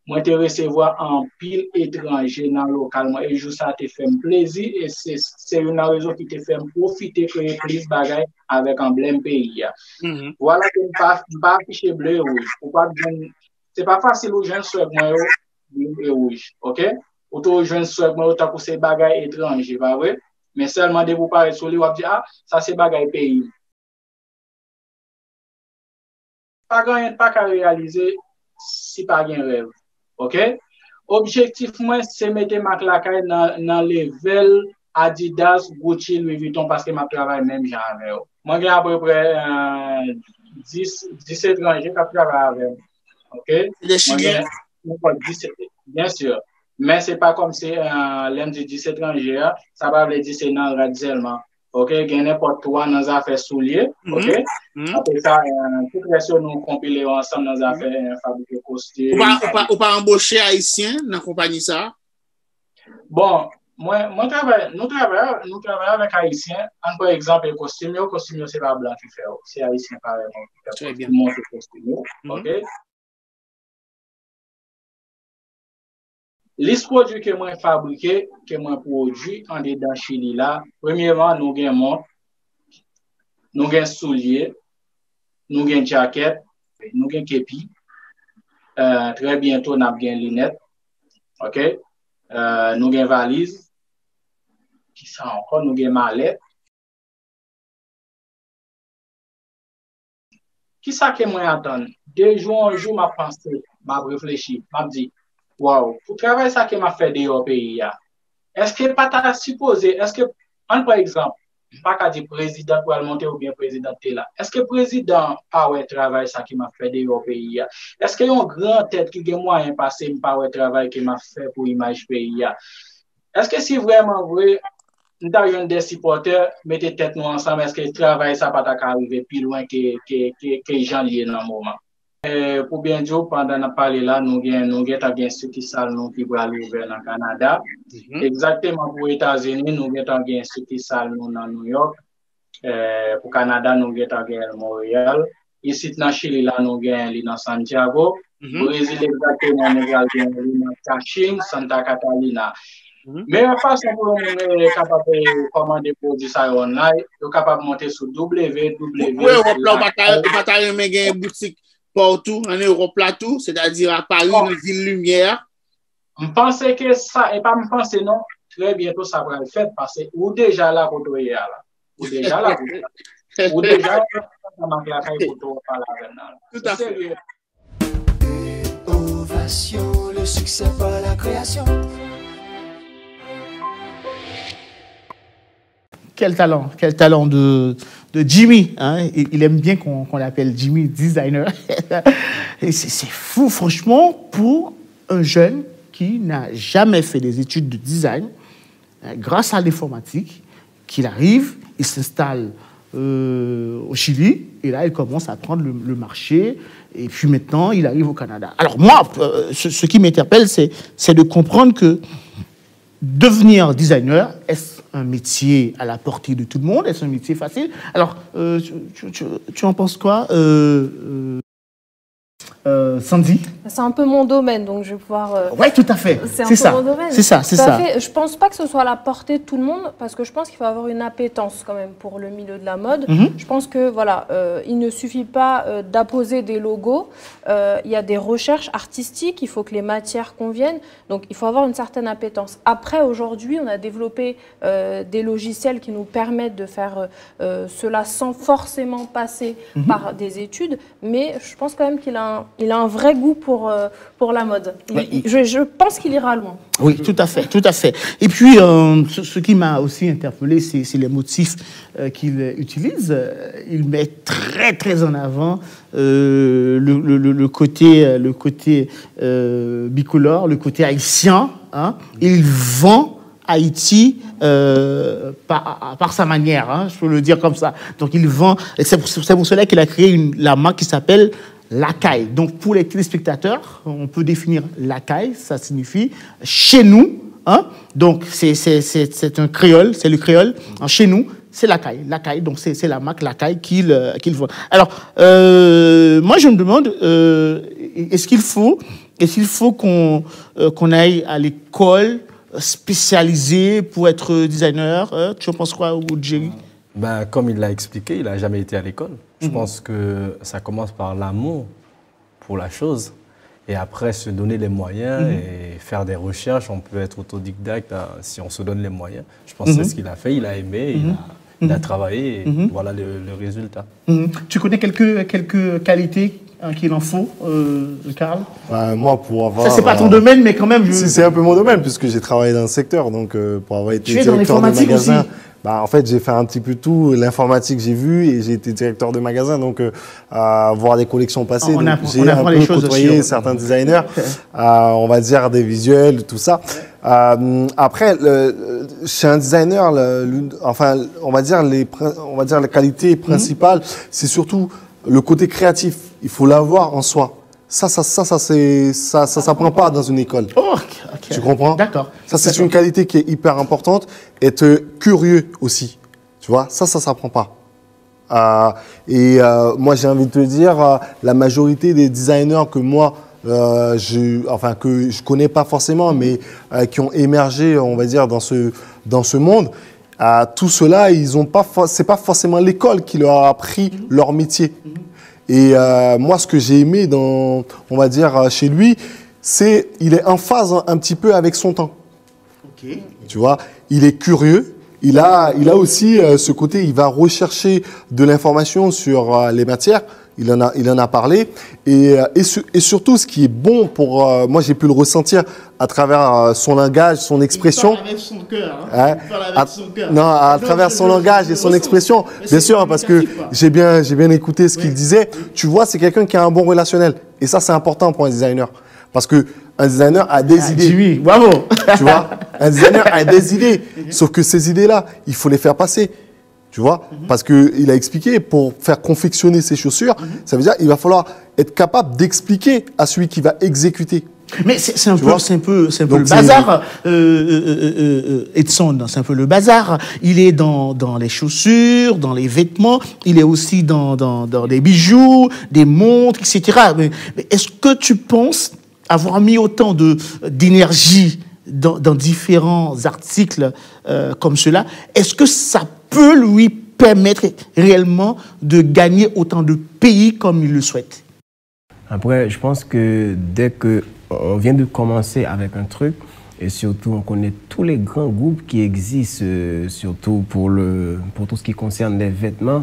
[SPEAKER 9] moi te recevoir en pile étranger dans localement et juste ça te fait plaisir et c'est une raison qui te fait profiter créer plus bagaille avec emblème pays. Voilà que pas afficher bleu rouge. C'est pas facile aux jeunes sur moi bleu et rouge, OK? Auto jeunes sur moi autant pour ces bagailles étrangers, pas vrai? Mais seulement de vous parler sur lui ou dire ah ça c'est bagaille pays. Pas gagner pas qu'à réaliser si pas gain rêve. OK? Objectif moi c'est mettre ma claque dans level Adidas, Gucci, Louis Vuitton parce que ma travail même j'avais. Moi j'ai à peu près 10 étrangers qui travaillent avec. OK?
[SPEAKER 1] Les Chiliens.
[SPEAKER 9] 17, bien sûr. Mais c'est pas comme si l'un du 10 étrangers, ça va veut dire c'est dans le seulement. OK, gain n'importe quoi dans les affaires souliers, OK? Après ça, tout reste nous compiler ensemble dans les affaires fabriquer costumes.
[SPEAKER 1] Ou pas embaucher haïtien dans la compagnie ça?
[SPEAKER 9] Bon, nous travaillons avec haïtiens. Par exemple, le costume c'est pas blanc qui fait, c'est haïtien pareil.
[SPEAKER 1] Très bien.
[SPEAKER 9] OK? Les produits que moi fabriqué, que moi produit en dedans Chili là, premièrement, nous gagnons montre, nous gagnons souliers, nous gagnons jaquette, nous gagnons képi. Très bientôt, nous gagnons lunettes. OK? Nous gagnons valise. Qui ça encore? Nous gagnons mallette. Qui ça que moi attends? De jour en jour, m'a pensé, m'a réfléchi, m'a dit, wow, pour travailler ça qui m'a fait dehors pays, est-ce que pas t'as supposé, est-ce que, par exemple, pas qu'à dire président pour monter ou bien président là, est-ce que président pas ouais travail ça qui m'a fait dehors pays, est-ce qu'il y a une grande tête qui a moyen passer pas ouais travail qui m'a fait pour image pays, est-ce que c'est vraiment vrai, nous avons des supporters, mettez tête nous ensemble, est-ce que le travail ça pas arriver plus loin que les gens liés dans le moment? Pour bien dire, pendant qu'on parle là, nous avons ceux qui sont qui vont aller ouvrir dans le Canada. Exactement pour les États-Unis, nous avons ceux qui sont dans New York. Pour le Canada, nous avons Montréal. Ici, dans Chili, là, nous avons dans Santiago. Brésil, exactement, nous avons dans Caching, Santa Catalina. Mais la façon pour nous être capable de commander produits ça online, nous sommes capables de monter sur www.
[SPEAKER 1] Oui, on va une boutique partout en Europe là tout, c'est-à-dire à Paris, une ville lumière.
[SPEAKER 9] Je pense que ça, et pas me penser non, très bientôt ça va le faire parce que ou déjà là pour toi là. Ou déjà là ou déjà
[SPEAKER 1] tout à fait.
[SPEAKER 2] Ovation, le succès par la création.
[SPEAKER 1] Quel talent de Jimmy. Hein? Il aime bien qu'on l'appelle Jimmy Designer. Et c'est fou, franchement, pour un jeune qui n'a jamais fait des études de design, grâce à l'informatique, qu'il arrive, il s'installe au Chili, et là, il commence à prendre le marché, et puis maintenant, il arrive au Canada. Alors moi, ce qui m'interpelle, c'est de comprendre que devenir designer, est-ce un métier à la portée de tout le monde? Est-ce un métier facile? Alors, tu en penses quoi, Sandy?
[SPEAKER 5] C'est un peu mon domaine, donc je vais pouvoir...
[SPEAKER 1] Oui, tout à fait.
[SPEAKER 5] C'est ça. Mon domaine.
[SPEAKER 1] C'est ça.
[SPEAKER 5] Je ne pense pas que ce soit à la portée de tout le monde, parce que je pense qu'il faut avoir une appétence quand même pour le milieu de la mode. Je pense que voilà, il ne suffit pas d'apposer des logos. Il y a des recherches artistiques, il faut que les matières conviennent. Donc, il faut avoir une certaine appétence. Après, aujourd'hui, on a développé des logiciels qui nous permettent de faire cela sans forcément passer par des études. Mais je pense quand même qu'il a un vrai goût pour la mode. Je pense qu'il ira loin.
[SPEAKER 1] Oui, tout à fait, tout à fait. Et puis, ce qui m'a aussi interpellé, c'est les motifs qu'il utilise. Il met très, très en avant le côté bicolore, le côté haïtien. Hein. Il vend Haïti par sa manière, hein, je peux le dire comme ça. Donc, il vend... C'est pour cela qu'il a créé la marque qui s'appelle Lacaille. Donc, pour les téléspectateurs, on peut définir Lacaille, ça signifie chez nous. Hein? Donc, c'est un créole, c'est le créole. Chez nous, c'est Lacaille. Lacaille, donc c'est la marque Lacaille qu'il vend. Alors, moi, je me demande, est-ce qu'il faut Est-ce qu'il faut qu'on aille à l'école spécialisée pour être designer? Tu en penses quoi, Jerry?
[SPEAKER 4] Ben, comme il l'a expliqué, il n'a jamais été à l'école. Je pense que ça commence par l'amour pour la chose et après se donner les moyens et faire des recherches. On peut être autodidacte si on se donne les moyens. Je pense que c'est ce qu'il a fait. Il a aimé, il a travaillé et voilà le résultat.
[SPEAKER 1] Tu connais quelques qualités qu'il en faut, Karl?
[SPEAKER 6] Moi, pour avoir...
[SPEAKER 1] Ça, c'est pas ton domaine, mais quand même...
[SPEAKER 6] C'est un peu mon domaine, puisque j'ai travaillé dans le secteur. Donc, pour avoir été
[SPEAKER 1] directeur de magasin...
[SPEAKER 6] Aussi. En fait, j'ai fait un petit peu tout. L'informatique, j'ai vu, et j'ai été directeur de magasin. Donc, voir des collections passées, j'ai un peu côtoyé certains designers, on va dire des visuels, tout ça. Après, chez un designer, on va dire la qualité principale, c'est surtout le côté créatif. Il faut l'avoir en soi. Ça s'apprend pas dans une école.
[SPEAKER 1] Oh, okay.
[SPEAKER 6] Tu comprends?
[SPEAKER 1] D'accord.
[SPEAKER 6] Ça, c'est une qualité qui est hyper importante. Être curieux aussi. Tu vois, ça s'apprend pas. Moi, j'ai envie de te dire, la majorité des designers que moi, que je connais pas forcément, mais qui ont émergé, on va dire, dans ce monde, tout cela, c'est pas forcément l'école qui leur a appris leur métier. Et moi, ce que j'ai aimé on va dire, chez lui, c'est il est en phase un petit peu avec son temps.
[SPEAKER 1] Okay.
[SPEAKER 6] Tu vois, il est curieux. Il a aussi ce côté, il va rechercher de l'information sur les matières. Il en a parlé. Et surtout, ce qui est bon pour moi, j'ai pu le ressentir à travers son langage, son expression.
[SPEAKER 1] Il parle avec son cœur. Hein. Il parle avec son cœur.
[SPEAKER 6] Non, à travers son langage et son expression. Bien sûr, parce que j'ai bien écouté ce qu'il disait. Tu vois, c'est quelqu'un qui a un bon relationnel. Et ça, c'est important pour un designer. Parce que un designer a des idées.
[SPEAKER 1] Oui, bravo.
[SPEAKER 6] Tu vois, un designer a des idées. Sauf que ces idées-là, il faut les faire passer. Tu vois, parce qu'il a expliqué, pour faire confectionner ses chaussures, ça veut dire qu'il va falloir être capable d'expliquer à celui qui va exécuter.
[SPEAKER 1] Mais c'est un peu le bazar, Edson, c'est un peu le bazar. Il est dans les chaussures, dans les vêtements, il est aussi dans des bijoux, des montres, etc. Mais est-ce que tu penses avoir mis autant d'énergie dans différents articles comme cela, est-ce que ça peut lui permettre réellement de gagner autant de pays comme il le souhaite?
[SPEAKER 8] Après, je pense que dès qu'on vient de commencer avec un truc, et surtout on connaît tous les grands groupes qui existent, surtout pour tout ce qui concerne les vêtements,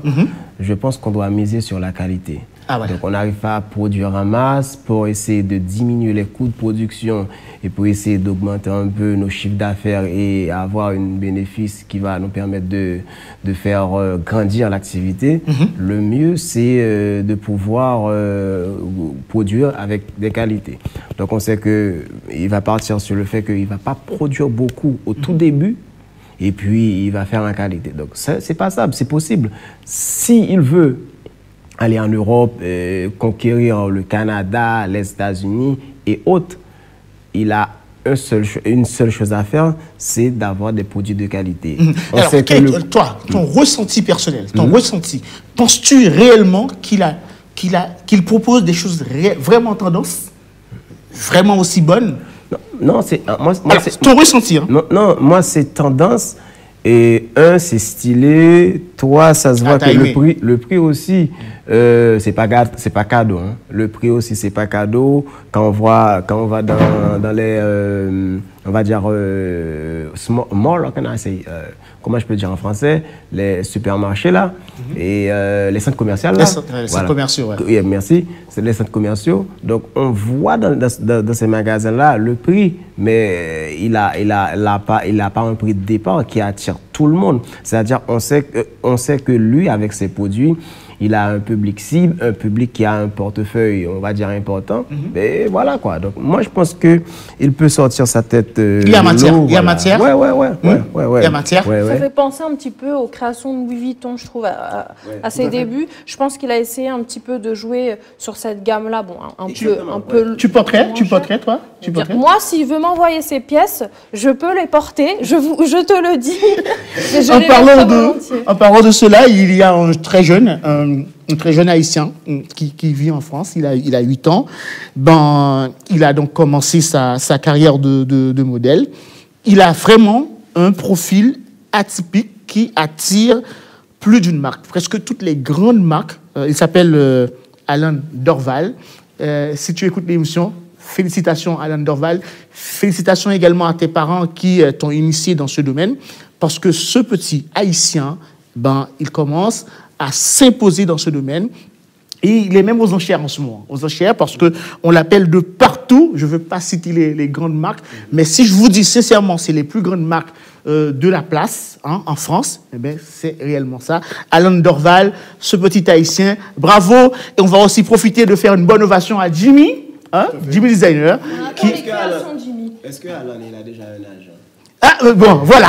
[SPEAKER 8] je pense qu'on doit miser sur la qualité.
[SPEAKER 1] Ah ouais.
[SPEAKER 8] Donc on n'arrive pas à produire en masse pour essayer de diminuer les coûts de production et pour essayer d'augmenter un peu nos chiffres d'affaires et avoir un bénéfice qui va nous permettre de faire grandir l'activité. Le mieux, c'est de pouvoir produire avec des qualités. Donc on sait qu'il va partir sur le fait qu'il ne va pas produire beaucoup au tout début et puis il va faire en qualité. Donc c'est passable, c'est possible. S'il veut aller en Europe, conquérir le Canada, les États-Unis et autres, il a une seule chose à faire, c'est d'avoir des produits de qualité.
[SPEAKER 1] Alors, toi, ton ressenti personnel, penses-tu réellement qu'il propose des choses vraiment tendance, vraiment aussi bonnes?
[SPEAKER 8] Non, c'est
[SPEAKER 1] ton ressenti. Hein?
[SPEAKER 8] Non, moi c'est tendance. Et c'est stylé. Toi, ça se voit que le prix aussi, c'est pas cadeau. Hein. Le prix aussi, c'est pas cadeau. Quand on va dans les, on va dire, small mall, comment je peux dire en français, les supermarchés là, et les centres commerciaux là.
[SPEAKER 1] Les centres commerciaux, ouais.
[SPEAKER 8] Oui, merci. C'est les centres commerciaux. Donc, on voit dans ces magasins-là le prix, mais il a pas un prix de départ qui attire tout le monde. C'est-à-dire, on sait que lui, avec ses produits, il a un public cible, un public qui a un portefeuille, on va dire, important. Et voilà quoi. Donc, moi, je pense qu'il peut sortir sa tête.
[SPEAKER 1] Il y a matière. Il y a matière.
[SPEAKER 8] Ouais.
[SPEAKER 1] Il y a matière.
[SPEAKER 5] Ça fait penser un petit peu aux créations de Louis Vuitton, je trouve, à ses débuts. Je pense qu'il a essayé un petit peu de jouer sur cette gamme-là. Bon, un peu.
[SPEAKER 1] Tu porterais, toi?
[SPEAKER 5] Moi, s'il veut m'envoyer ses pièces, je peux les porter. Je te le dis.
[SPEAKER 1] En parlant de cela, il y a un très jeune, un très jeune Haïtien qui vit en France, il a 8 ans. Il a donc commencé sa carrière de modèle. Il a vraiment un profil atypique qui attire plus d'une marque, presque toutes les grandes marques. Il s'appelle Alan Dorval. Si tu écoutes l'émission, félicitations Alan Dorval. Félicitations également à tes parents qui t'ont initié dans ce domaine, parce que ce petit Haïtien, il commence à s'imposer dans ce domaine. Et il est même aux enchères en ce moment. Aux enchères parce qu'on l'appelle de partout. Je ne veux pas citer les grandes marques, mais si je vous dis sincèrement, c'est les plus grandes marques de la place en France, eh bien, c'est réellement ça. Alan Dorval, ce petit Haïtien, bravo. Et on va aussi profiter de faire une bonne ovation à Jimmy, Jimmy Designer.
[SPEAKER 8] Est-ce que Alan, il a déjà un âge?
[SPEAKER 1] Ah, bon, voilà.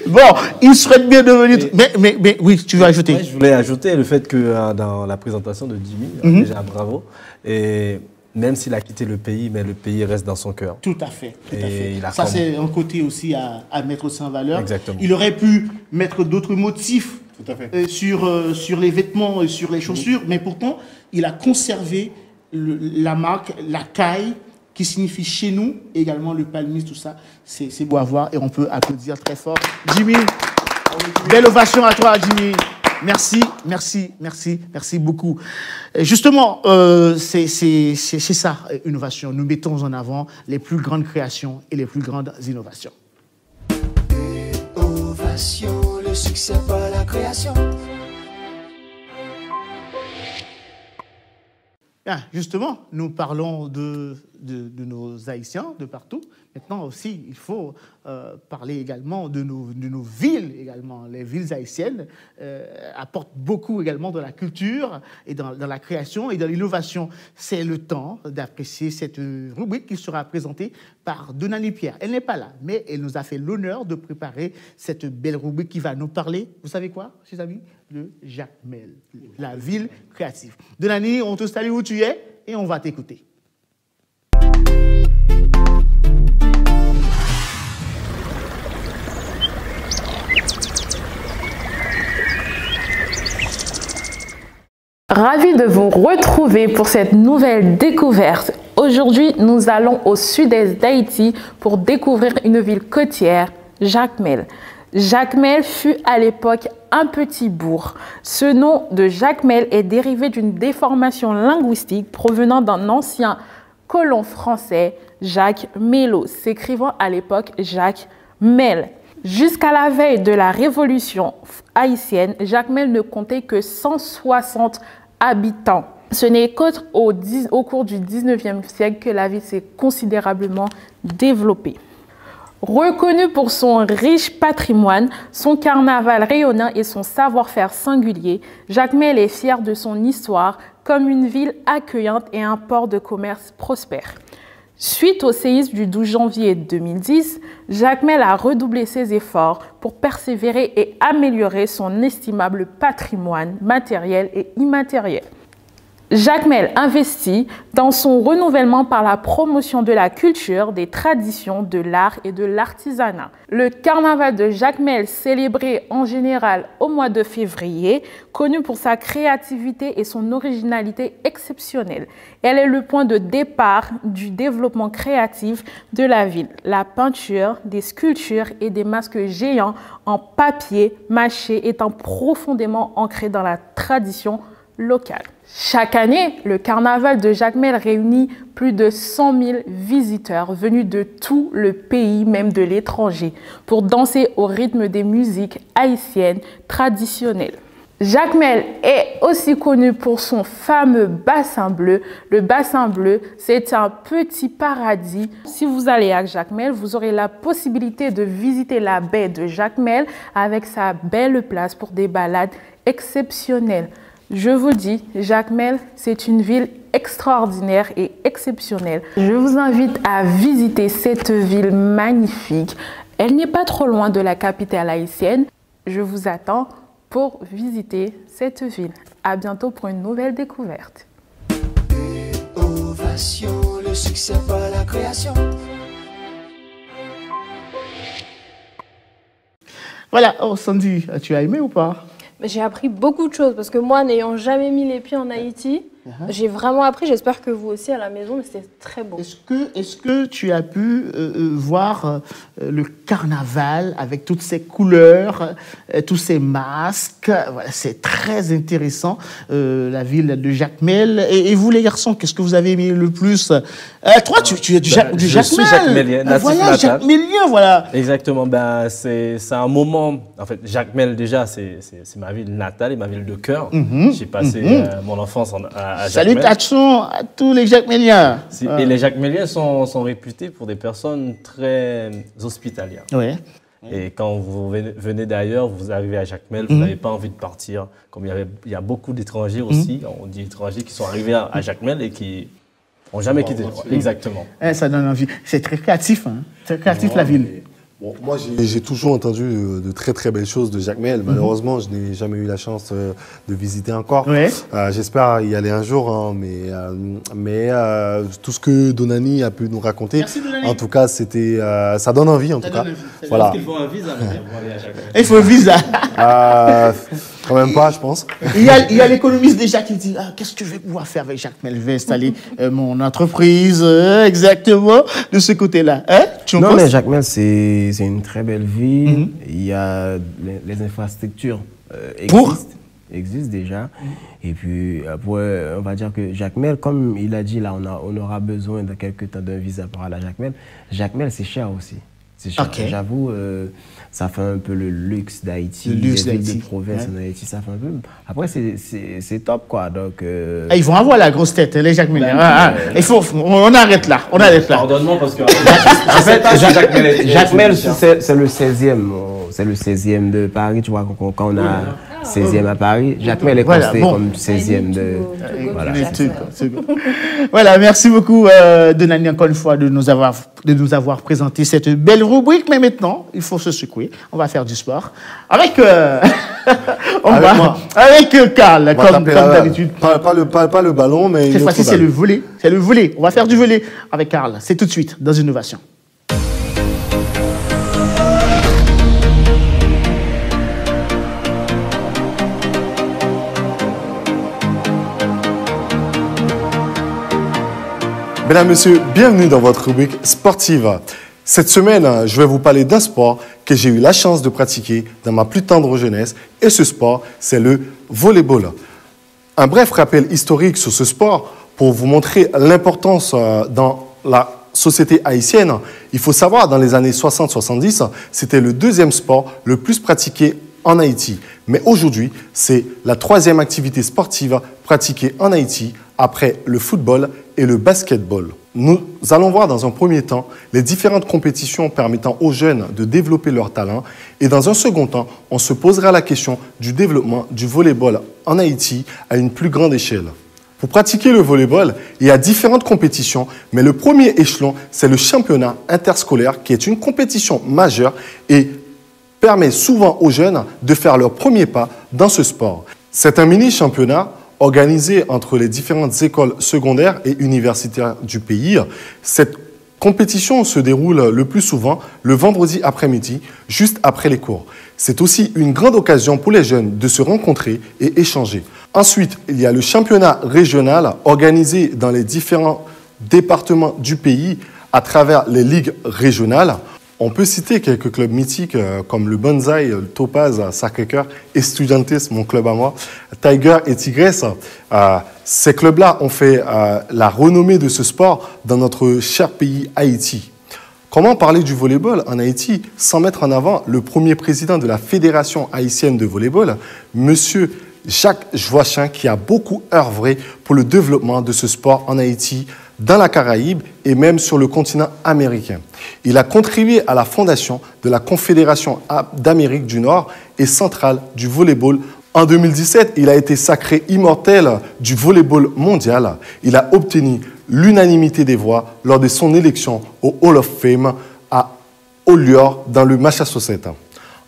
[SPEAKER 1] Bon, il serait bien devenu... Mais oui, tu veux ajouter?
[SPEAKER 4] Ouais, je voulais ajouter le fait que dans la présentation de Jimmy, déjà bravo, et même s'il a quitté le pays, mais le pays reste dans son cœur.
[SPEAKER 1] Tout à fait. Ça, c'est un côté aussi à mettre aussi en valeur.
[SPEAKER 4] Exactement.
[SPEAKER 1] Il aurait pu mettre d'autres motifs sur les vêtements et sur les chaussures, mais pourtant, il a conservé la marque, la caille, qui signifie chez nous, également le palmis, tout ça, c'est beau à voir et on peut applaudir très fort. Jimmy, belle ovation à toi, Jimmy. Merci beaucoup. Et justement, c'est ça, innovation. Nous mettons en avant les plus grandes créations et les plus grandes innovations.
[SPEAKER 2] Innovation, le succès par la création.
[SPEAKER 1] Bien, justement, nous parlons de nos Haïtiens de partout. Maintenant aussi, il faut parler également de nos villes également. Les villes haïtiennes apportent beaucoup également dans la culture et dans la création et dans l'innovation. C'est le temps d'apprécier cette rubrique qui sera présentée par Donani Pierre. Elle n'est pas là, mais elle nous a fait l'honneur de préparer cette belle rubrique qui va nous parler, vous savez quoi, chers amis, de Jacmel, la ville créative. Donani, on te salue où tu es et on va t'écouter.
[SPEAKER 10] Ravi de vous retrouver pour cette nouvelle découverte. Aujourd'hui, nous allons au sud-est d'Haïti pour découvrir une ville côtière, Jacmel. Jacmel fut à l'époque un petit bourg. Ce nom de Jacmel est dérivé d'une déformation linguistique provenant d'un ancien colon français, Jacques Mello, s'écrivant à l'époque Jacques Mel. Jusqu'à la veille de la Révolution haïtienne, Jacmel ne comptait que 160 habitants. Ce n'est qu'au cours du 19e siècle que la ville s'est considérablement développée. Reconnu pour son riche patrimoine, son carnaval rayonnant et son savoir-faire singulier, Jacmel est fier de son histoire comme une ville accueillante et un port de commerce prospère. Suite au séisme du 12 janvier 2010, Jacmel a redoublé ses efforts pour persévérer et améliorer son estimable patrimoine matériel et immatériel. Jacmel investit dans son renouvellement par la promotion de la culture, des traditions, de l'art et de l'artisanat. Le carnaval de Jacmel, célébré en général au mois de février, connu pour sa créativité et son originalité exceptionnelle. Elle est le point de départ du développement créatif de la ville. La peinture, des sculptures et des masques géants en papier mâché étant profondément ancrés dans la tradition locale. Chaque année, le carnaval de Jacmel réunit plus de 100 000 visiteurs venus de tout le pays, même de l'étranger, pour danser au rythme des musiques haïtiennes traditionnelles. Jacmel est aussi connu pour son fameux bassin bleu. Le bassin bleu, c'est un petit paradis. Si vous allez à Jacmel, vous aurez la possibilité de visiter la baie de Jacmel avec sa belle place pour des balades exceptionnelles. Je vous dis, Jacmel, c'est une ville extraordinaire et exceptionnelle. Je vous invite à visiter cette ville magnifique. Elle n'est pas trop loin de la capitale haïtienne. Je vous attends pour visiter cette ville. À bientôt pour une nouvelle découverte.
[SPEAKER 2] Innovation, le succès par la création.
[SPEAKER 1] Voilà, oh Sandy, tu as aimé ou pas?
[SPEAKER 5] J'ai appris beaucoup de choses parce que moi, n'ayant jamais mis les pieds en Haïti, j'ai vraiment appris. J'espère que vous aussi à la maison, mais c'était très beau.
[SPEAKER 1] Est-ce que tu as pu voir le carnaval avec toutes ces couleurs, tous ces masques? Voilà, c'est très intéressant. La ville de Jacmel. Et vous, les garçons, qu'est-ce que vous avez aimé le plus? Toi, tu es du Jacmel.
[SPEAKER 4] Je suis jacmelien, natif
[SPEAKER 1] voilà,
[SPEAKER 4] natal.
[SPEAKER 1] Jacmelien, voilà.
[SPEAKER 4] Exactement. C'est un moment. En fait, Jacmel, déjà, c'est ma ville natale et ma ville de cœur. J'ai passé mon enfance à Jacmel.
[SPEAKER 1] Salutations à tous les Jacmeliens.
[SPEAKER 4] Et les Jacmeliens sont réputés pour des personnes très hospitalières.
[SPEAKER 1] Ouais.
[SPEAKER 4] Et quand vous venez d'ailleurs, vous arrivez à Jacmel, vous n'avez pas envie de partir. Comme il y a beaucoup d'étrangers aussi, on dit étrangers qui sont arrivés à Jacmel et qui n'ont jamais quitté. Exactement.
[SPEAKER 1] Ça donne envie. C'est très créatif, hein. Très créatif la ville.
[SPEAKER 6] Bon, moi, j'ai toujours entendu de très très belles choses de Jacmel. Malheureusement, je n'ai jamais eu la chance de visiter encore.
[SPEAKER 1] Ouais.
[SPEAKER 6] J'espère y aller un jour, hein, mais tout ce que Donani a pu nous raconter, en tout cas, c'était, ça donne envie, en tout cas. Voilà.
[SPEAKER 4] Il faut un visa pour aller à Jacmel.
[SPEAKER 1] Il faut un visa.
[SPEAKER 6] Quand même pas, je pense.
[SPEAKER 1] Il y a l'économiste déjà qui dit qu'est-ce que je vais pouvoir faire avec Jacmel? Je vais installer mon entreprise exactement de ce côté-là. Hein?
[SPEAKER 8] Non, mais Jacmel, c'est une très belle ville. Il y a les infrastructures existent déjà. Et puis, après, on va dire que Jacmel, comme il a dit, là, on aura besoin de quelques temps d'un visa pour aller à Jacmel. Jacmel, c'est cher aussi. C'est cher. Okay. J'avoue, ça fait un peu le luxe d'Haïti. Les villes de province en Haïti, ça fait un peu. Après, c'est top, quoi. Donc,
[SPEAKER 1] ils vont avoir la grosse tête, les Jacmeliens. On arrête là.
[SPEAKER 4] Pardonne-moi parce que.
[SPEAKER 8] En fait, Jacmel, c'est le 16e. C'est le 16e de Paris, tu vois, quand on a 16e à Paris. Jacmel est considéré comme 16e de.
[SPEAKER 1] Voilà, merci beaucoup, Donani, encore une fois, de nous avoir présenté cette belle rubrique. Mais maintenant, il faut se secouer. On va faire du sport. Avec Karl, comme d'habitude.
[SPEAKER 6] Pas le ballon, mais.
[SPEAKER 1] Cette fois-ci, c'est le volley. C'est le volley. On va faire du volley avec Karl. C'est tout de suite dans Innovation.
[SPEAKER 6] Mesdames, Messieurs, bienvenue dans votre rubrique sportive. Cette semaine, je vais vous parler d'un sport que j'ai eu la chance de pratiquer dans ma plus tendre jeunesse. Et ce sport, c'est le volleyball. Un bref rappel historique sur ce sport pour vous montrer l'importance dans la société haïtienne. Il faut savoir, dans les années 60-70, c'était le deuxième sport le plus pratiqué en Haïti. Mais aujourd'hui, c'est la troisième activité sportive pratiquée en Haïti après le football et le basketball. Nous allons voir dans un premier temps les différentes compétitions permettant aux jeunes de développer leur talent et dans un second temps, on se posera la question du développement du volleyball en Haïti à une plus grande échelle. Pour pratiquer le volleyball, il y a différentes compétitions, mais le premier échelon, c'est le championnat interscolaire qui est une compétition majeure et permet souvent aux jeunes de faire leur premier pas dans ce sport. C'est un mini-championnat organisé entre les différentes écoles secondaires et universitaires du pays. Cette compétition se déroule le plus souvent le vendredi après-midi, juste après les cours. C'est aussi une grande occasion pour les jeunes de se rencontrer et échanger. Ensuite, il y a le championnat régional organisé dans les différents départements du pays à travers les ligues régionales. On peut citer quelques clubs mythiques comme le Bonsaï, le Topaz, Sacré-Cœur, Estudiantes, mon club à moi, Tiger et Tigres. Ces clubs-là ont fait la renommée de ce sport dans notre cher pays Haïti. Comment parler du volleyball en Haïti sans mettre en avant le premier président de la Fédération haïtienne de volleyball, Monsieur Jacques Joachim, qui a beaucoup œuvré pour le développement de ce sport en Haïti, dans la Caraïbe et même sur le continent américain. Il a contribué à la fondation de la Confédération d'Amérique du Nord et centrale du volleyball. En 2017, il a été sacré immortel du volleyball mondial. Il a obtenu l'unanimité des voix lors de son élection au Hall of Fame à Holyoke dans le Massachusetts.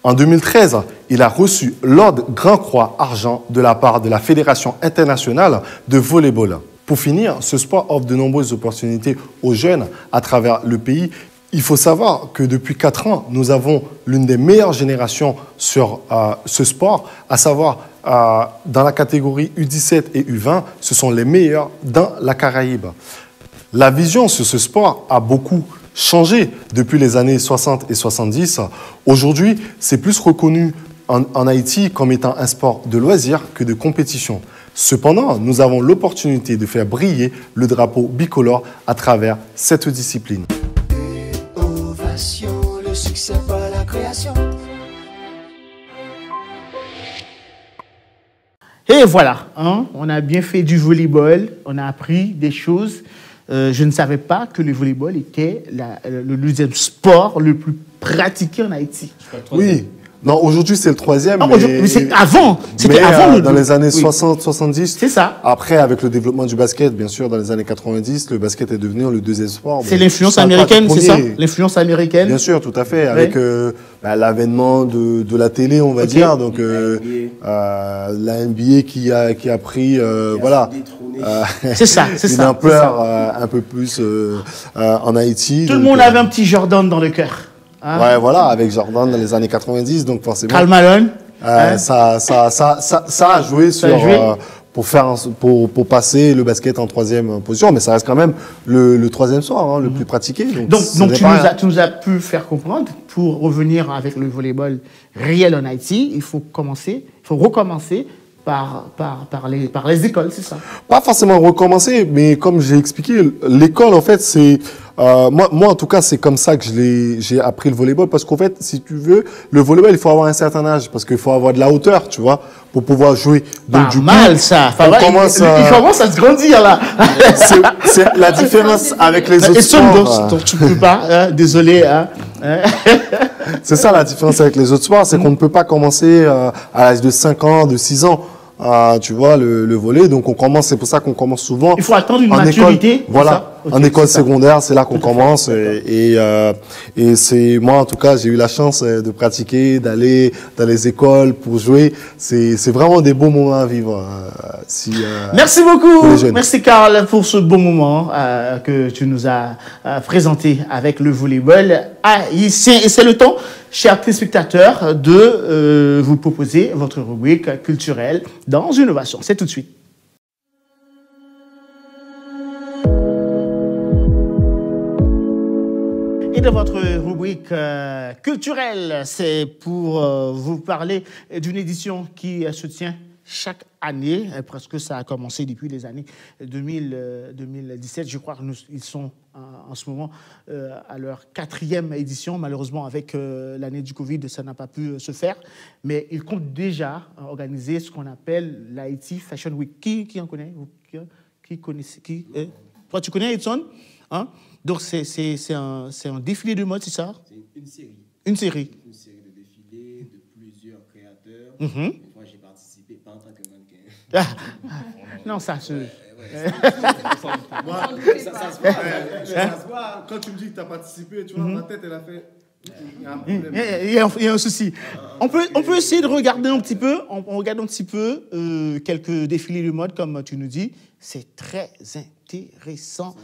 [SPEAKER 6] En 2013, il a reçu l'ordre Grand Croix Argent de la part de la Fédération internationale de volleyball. Pour finir, ce sport offre de nombreuses opportunités aux jeunes à travers le pays. il faut savoir que depuis 4 ans, nous avons l'une des meilleures générations sur ce sport, à savoir dans la catégorie U17 et U20, ce sont les meilleurs dans la Caraïbe. La vision sur ce sport a beaucoup changé depuis les années 60 et 70. Aujourd'hui, c'est plus reconnu en Haïti comme étant un sport de loisir que de compétition. Cependant, nous avons l'opportunité de faire briller le drapeau bicolore à travers cette discipline.
[SPEAKER 2] Ovation, le succès par la création.
[SPEAKER 1] Et voilà, hein, on a bien fait du volleyball, on a appris des choses. Je ne savais pas que le volleyball était le deuxième sport le plus pratiqué en Haïti.
[SPEAKER 6] Oui. Non, aujourd'hui, c'est le 3e.
[SPEAKER 1] Non, mais c'est avant. C'était avant
[SPEAKER 6] dans les années 60-70.
[SPEAKER 1] C'est ça.
[SPEAKER 6] Après, avec le développement du basket, bien sûr, dans les années 90, le basket est devenu le deuxième sport.
[SPEAKER 1] C'est l'influence américaine, c'est ça? L'influence américaine.
[SPEAKER 6] Bien sûr, tout à fait. Avec l'avènement de la télé, on va dire. Donc, la NBA qui a pris, voilà.
[SPEAKER 1] C'est ça, c'est ça.
[SPEAKER 6] Une ampleur un peu plus en Haïti.
[SPEAKER 1] Tout le monde avait un petit Jordan dans le cœur.
[SPEAKER 6] Hein? Ouais, voilà, avec Jordan dans les années 90, donc forcément.
[SPEAKER 1] Karl Malone.
[SPEAKER 6] Ça a joué pour passer le basket en 3e position, mais ça reste quand même le 3e soir, hein, le plus pratiqué.
[SPEAKER 1] Donc tu nous as pu faire comprendre, pour revenir avec le volleyball réel en Haïti, il faut recommencer par les écoles, c'est ça?
[SPEAKER 6] Pas forcément recommencer, mais comme j'ai expliqué, l'école, en fait, c'est... moi, en tout cas, c'est comme ça que j'ai appris le volleyball, parce qu'en fait, si tu veux, le volleyball, il faut avoir un certain âge, parce qu'il faut avoir de la hauteur, tu vois, pour pouvoir jouer. Donc,
[SPEAKER 1] du mal, ça. Il commence à se grandir, là.
[SPEAKER 6] C'est la différence avec les autres sports.
[SPEAKER 1] Donc, tu peux pas, désolé.
[SPEAKER 6] C'est ça la différence avec les autres sports, c'est qu'on ne peut pas commencer à l'âge de 5 ans, de 6 ans. Tu vois, le volley. Donc, c'est pour ça qu'on commence souvent.
[SPEAKER 1] Il faut attendre une maturité.
[SPEAKER 6] École, voilà. Okay, en école secondaire, c'est là qu'on commence. Et c'est, moi, en tout cas, j'ai eu la chance de pratiquer, d'aller dans les écoles pour jouer. C'est vraiment des beaux moments à vivre.
[SPEAKER 1] Merci beaucoup. Merci, Karl, pour ce beau moment que tu nous as présenté avec le volleyball haïtien. Et c'est le temps, chers téléspectateurs, de vous proposer votre rubrique culturelle dans Innovation. C'est tout de suite. Et de votre rubrique culturelle, c'est pour vous parler d'une édition qui se tient chaque année, presque ça a commencé depuis les années 2017. Je crois qu'ils sont en ce moment à leur 4e édition. Malheureusement, avec l'année du Covid, ça n'a pas pu se faire. Mais ils comptent déjà organiser ce qu'on appelle l'Haïti Fashion Week. Qui en connaît? Qui connaît? Toi, tu connais, Edson? Hein? Donc, c'est un défilé de mode, c'est ça? C'est une série. Une série. Une série de défilés de plusieurs créateurs. Moi, j'ai participé, pas en tant que mannequin. Non, ça se...
[SPEAKER 6] Ça se voit. Quand tu me dis que tu as participé, tu vois, ma tête, elle a fait...
[SPEAKER 1] Il y a un souci. On peut essayer de regarder un petit peu. On regarde un petit peu quelques défilés de mode, comme tu nous dis. C'est très intéressant.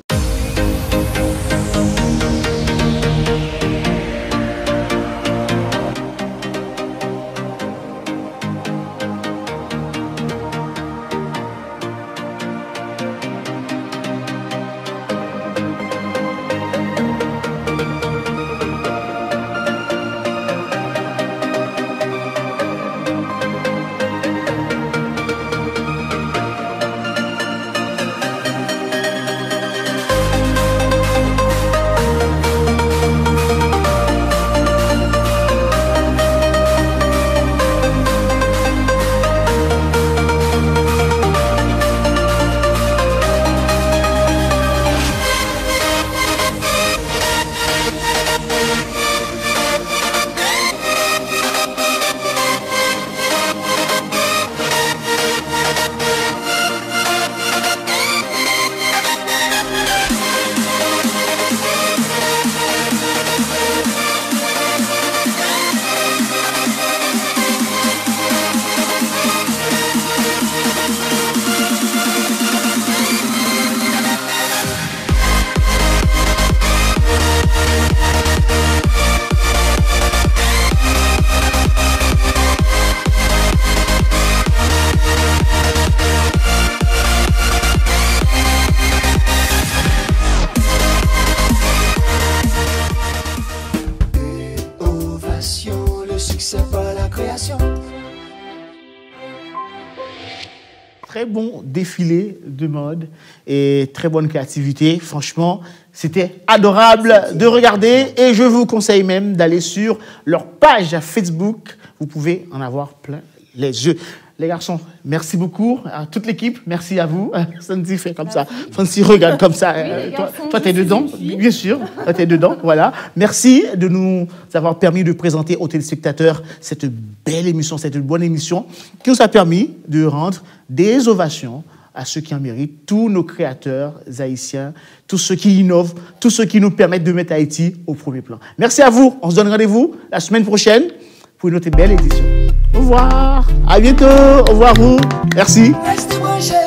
[SPEAKER 2] création.
[SPEAKER 1] Très bon défilé de mode et très bonne créativité. Franchement, c'était adorable de regarder et je vous conseille même d'aller sur leur page Facebook. Vous pouvez en avoir plein les yeux. Les garçons, merci beaucoup à toute l'équipe. Merci à vous. Sandy fait comme ça. Sandy regarde comme ça.
[SPEAKER 5] Oui,
[SPEAKER 1] toi, tu es dedans, bien sûr. Toi, tu es dedans. Voilà. Merci de nous avoir permis de présenter aux téléspectateurs cette belle émission, cette bonne émission qui nous a permis de rendre des ovations à ceux qui en méritent, tous nos créateurs haïtiens, tous ceux qui innovent, tous ceux qui nous permettent de mettre Haïti au premier plan. Merci à vous. On se donne rendez-vous la semaine prochaine pour une autre belle édition. Au revoir. À bientôt. Au revoir vous. Merci.
[SPEAKER 2] Restez branchés.